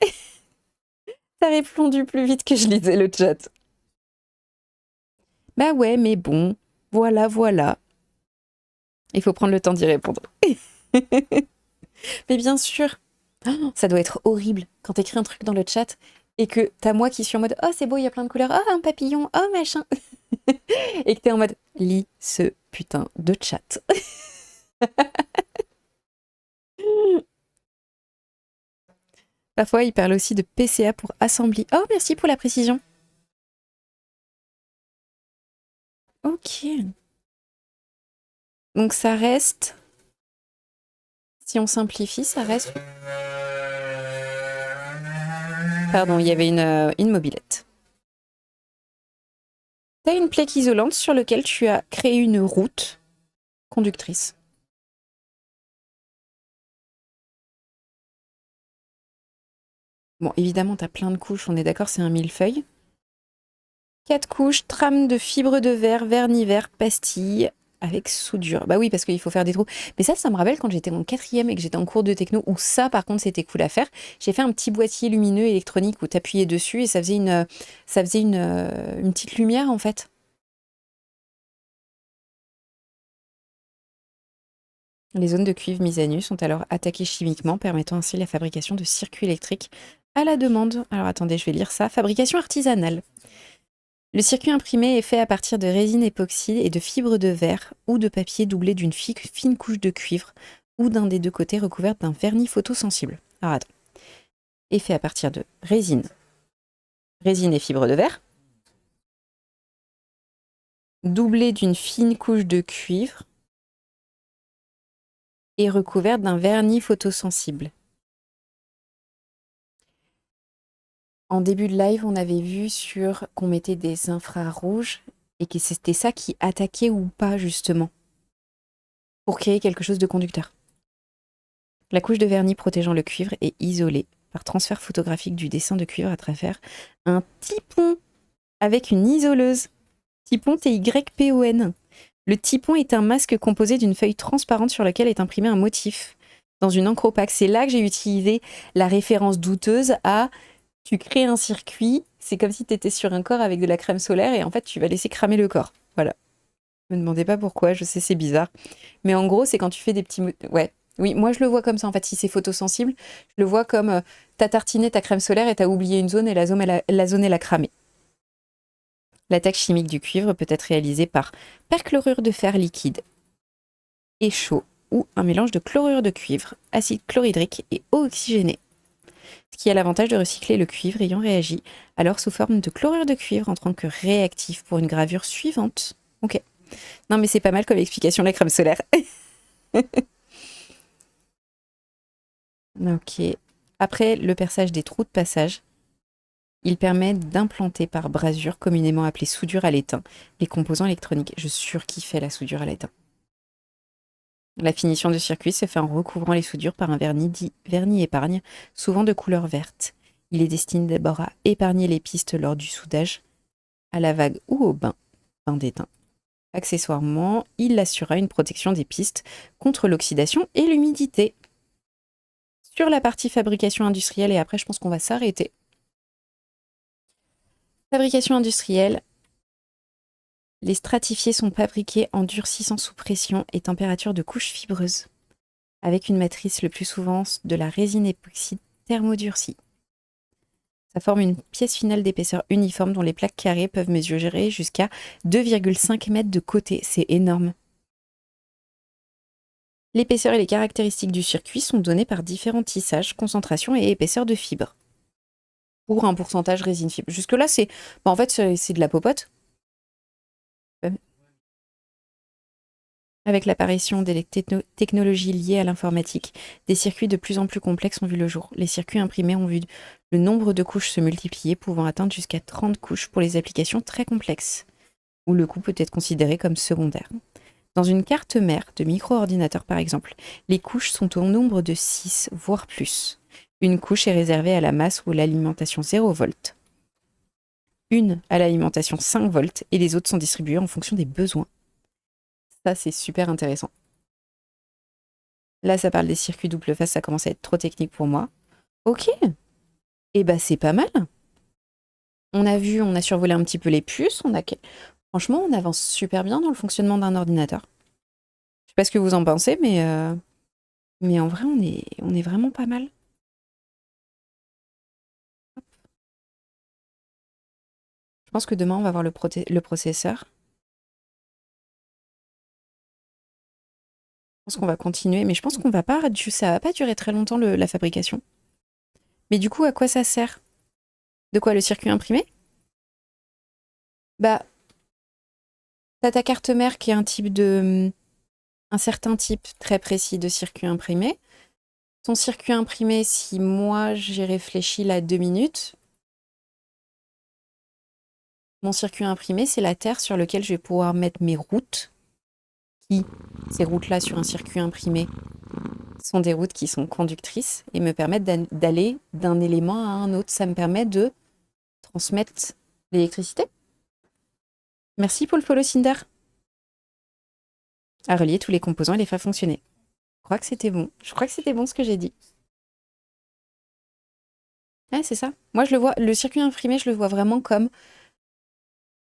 T'as répondu plus vite que je lisais le chat. Bah ouais, mais bon, voilà, voilà. Il faut prendre le temps d'y répondre. Mais bien sûr, ça doit être horrible quand t'écris un truc dans le chat et que t'as moi qui suis en mode « Oh, c'est beau, il y a plein de couleurs. Oh, un papillon. Oh, machin. » Et que t'es en mode « Lis ce putain de chat. » Parfois, il parle aussi de PCA pour assembly. Oh, merci pour la précision. Ok. Donc ça reste... Si on simplifie, ça reste... Pardon, il y avait une mobilette. Tu as une plaque isolante sur laquelle tu as créé une route conductrice. Bon, évidemment, tu as plein de couches, on est d'accord, c'est un millefeuille. 4 couches, trame de fibres de verre, vernis vert, pastille, avec soudure. Bah oui, parce qu'il faut faire des trous. Mais ça me rappelle quand j'étais en 4e et que j'étais en cours de techno, où ça, par contre, c'était cool à faire. J'ai fait un petit boîtier lumineux électronique où t'appuyais dessus et ça faisait une petite lumière, en fait. Les zones de cuivre mises à nu sont alors attaquées chimiquement, permettant ainsi la fabrication de circuits électriques à la demande. Alors attendez, je vais lire ça. Fabrication artisanale. Le circuit imprimé est fait à partir de résine époxy et de fibres de verre ou de papier doublé d'une fine couche de cuivre ou d'un des deux côtés recouverte d'un vernis photosensible. Alors attends. Est fait à partir de résine et fibre de verre, doublé d'une fine couche de cuivre et recouverte d'un vernis photosensible. En début de live, on avait vu qu'on mettait des infrarouges et que c'était ça qui attaquait ou pas justement pour créer quelque chose de conducteur. La couche de vernis protégeant le cuivre est isolée par transfert photographique du dessin de cuivre à travers un typon avec une isoleuse. Typon TYPON. Le typon est un masque composé d'une feuille transparente sur laquelle est imprimé un motif dans une encre opaque. C'est là que j'ai utilisé la référence douteuse à tu crées un circuit, c'est comme si tu étais sur un corps avec de la crème solaire et en fait tu vas laisser cramer le corps. Voilà. Ne me demandez pas pourquoi, je sais c'est bizarre. Mais en gros, c'est quand tu fais des petits... Ouais. Oui, moi je le vois comme ça en fait, si c'est photosensible, je le vois comme t'as tartiné ta crème solaire et t'as oublié une zone et la zone elle a cramé. L'attaque chimique du cuivre peut être réalisée par perchlorure de fer liquide et chaud ou un mélange de chlorure de cuivre, acide chlorhydrique et eau oxygénée. Ce qui a l'avantage de recycler le cuivre ayant réagi alors sous forme de chlorure de cuivre en tant que réactif pour une gravure suivante. Ok. Non mais c'est pas mal comme explication la crème solaire. Ok. Après le perçage des trous de passage, il permet d'implanter par brasure, communément appelée soudure à l'étain, les composants électroniques. Je surkiffais la soudure à l'étain. La finition de circuit se fait en recouvrant les soudures par un vernis dit vernis épargne, souvent de couleur verte. Il est destiné d'abord à épargner les pistes lors du soudage, à la vague ou au bain d'étain. Accessoirement, il assurera une protection des pistes contre l'oxydation et l'humidité. Sur la partie fabrication industrielle, et après je pense qu'on va s'arrêter. Fabrication industrielle, les stratifiés sont fabriqués en durcissant sous pression et température de couche fibreuse, avec une matrice le plus souvent de la résine époxy thermodurcie. Ça forme une pièce finale d'épaisseur uniforme dont les plaques carrées peuvent mesurer jusqu'à 2,5 mètres de côté. C'est énorme. L'épaisseur et les caractéristiques du circuit sont données par différents tissages, concentrations et épaisseur de fibres. Pour un pourcentage résine-fibre. Jusque-là, c'est en fait, c'est de la popote. Avec l'apparition des technologies liées à l'informatique, des circuits de plus en plus complexes ont vu le jour. Les circuits imprimés ont vu le nombre de couches se multiplier, pouvant atteindre jusqu'à 30 couches pour les applications très complexes, où le coût peut être considéré comme secondaire. Dans une carte mère de micro-ordinateur par exemple, les couches sont au nombre de 6, voire plus. Une couche est réservée à la masse ou l'alimentation 0 volts. Une à l'alimentation 5 volts et les autres sont distribuées en fonction des besoins. Ça, c'est super intéressant. Là, ça parle des circuits double face, ça commence à être trop technique pour moi. Ok. Et bah, c'est pas mal. On a survolé un petit peu les puces. Franchement, on avance super bien dans le fonctionnement d'un ordinateur. Je sais pas ce que vous en pensez, mais en vrai, on est vraiment pas mal. Je pense que demain, on va voir le processeur. Je pense qu'on va continuer, mais je pense qu'on va pas, ça va pas durer très longtemps la fabrication. Mais du coup, à quoi ça sert? De quoi, le circuit imprimé? Bah, t'as ta carte mère qui est un certain type très précis de circuit imprimé. Ton circuit imprimé, si moi j'ai réfléchi là 2 minutes, mon circuit imprimé, c'est la terre sur laquelle je vais pouvoir mettre mes routes. Ces routes-là sur un circuit imprimé, sont des routes qui sont conductrices et me permettent d'aller d'un élément à un autre. Ça me permet de transmettre l'électricité. Merci pour le follow Cinder. À relier tous les composants et les faire fonctionner. Je crois que c'était bon. Je crois que c'était bon ce que j'ai dit. Ouais, c'est ça. Moi, je le vois, le circuit imprimé, je le vois vraiment comme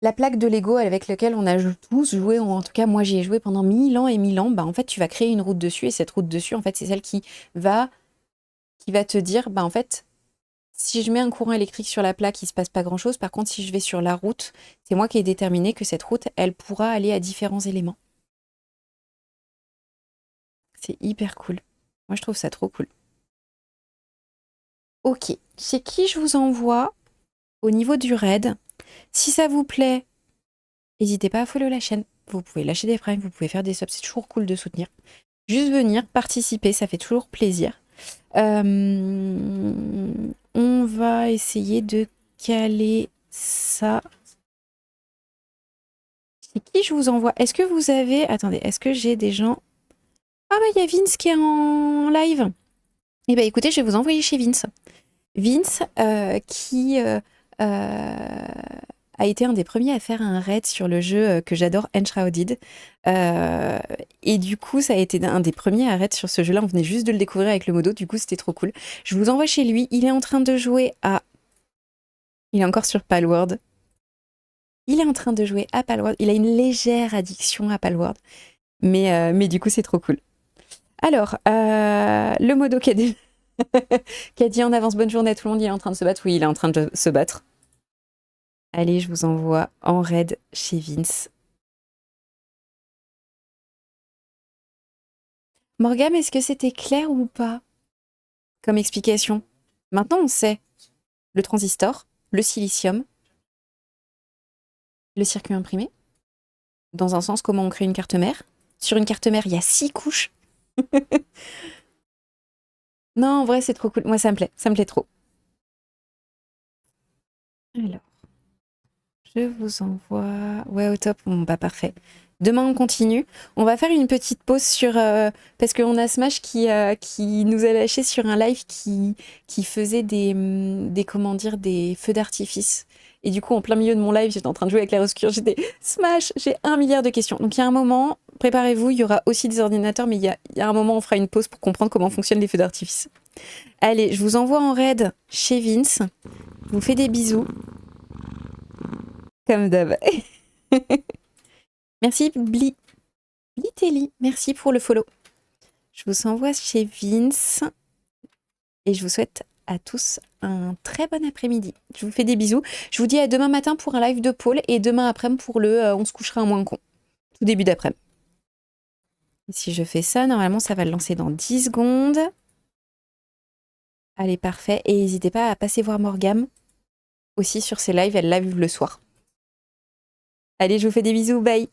la plaque de Lego avec laquelle on a tous joué, ou en tout cas, moi, j'y ai joué pendant 1000 ans et 1000 ans. Bah, en fait, tu vas créer une route dessus et cette route dessus, en fait, c'est celle qui va te dire, bah, en fait, si je mets un courant électrique sur la plaque, il se passe pas grand-chose. Par contre, si je vais sur la route, c'est moi qui ai déterminé que cette route, elle pourra aller à différents éléments. C'est hyper cool. Moi, je trouve ça trop cool. Ok, c'est qui je vous envoie au niveau du raid. Si ça vous plaît, n'hésitez pas à follow la chaîne. Vous pouvez lâcher des primes, vous pouvez faire des subs, c'est toujours cool de soutenir. Juste venir, participer, ça fait toujours plaisir. On va essayer de caler ça. C'est qui je vous envoie? Est-ce que vous avez... Attendez, est-ce que j'ai des gens... Ah bah il y a Vince qui est en live. Eh bah écoutez, je vais vous envoyer chez Vince. Vince qui a été un des premiers à faire un raid sur le jeu que j'adore, Enshrouded. Et du coup, ça a été un des premiers à raid sur ce jeu-là. On venait juste de le découvrir avec le modo, du coup c'était trop cool. Je vous envoie chez lui. Il est en train de jouer à... Il est encore sur Palworld. Il est en train de jouer à Palworld. Il a une légère addiction à Palworld. Mais du coup, c'est trop cool. Alors, le modo qui a dit... qui a dit en avance bonne journée à tout le monde, il est en train de se battre. Oui, il est en train de se battre. Allez, je vous envoie en raid chez Vince. Morgane, est-ce que c'était clair ou pas comme explication? Maintenant, on sait le transistor, le silicium, le circuit imprimé. Dans un sens, comment on crée une carte mère. Sur une carte mère, il y a 6 couches. Non, en vrai, c'est trop cool. Moi, ça me plaît trop. Alors, je vous envoie... Ouais, au top. Bon, bah, parfait. Demain, on continue. On va faire une petite pause sur... parce qu'on a Smash qui nous a lâché sur un live qui faisait comment dire, des feux d'artifice. Et du coup, en plein milieu de mon live, j'étais en train de jouer avec clair-obscur. J'étais Smash, j'ai 1 milliard de questions. Donc, il y a un moment, préparez-vous, il y aura aussi des ordinateurs, mais il y a un moment, on fera une pause pour comprendre comment fonctionnent les feux d'artifice. Allez, je vous envoie en raid chez Vince. Je vous fais des bisous. Comme d'hab. Merci Blitelli, merci pour le follow. Je vous envoie chez Vince et je vous souhaite à tous un très bon après-midi. Je vous fais des bisous. Je vous dis à demain matin pour un live de Paul et demain après-midi pour le on se couchera un moins con. Tout début d'après-midi. Si je fais ça, normalement ça va le lancer dans 10 secondes. Allez, parfait. Et n'hésitez pas à passer voir Morgane aussi sur ses lives. Elle live le soir. Allez, je vous fais des bisous. Bye.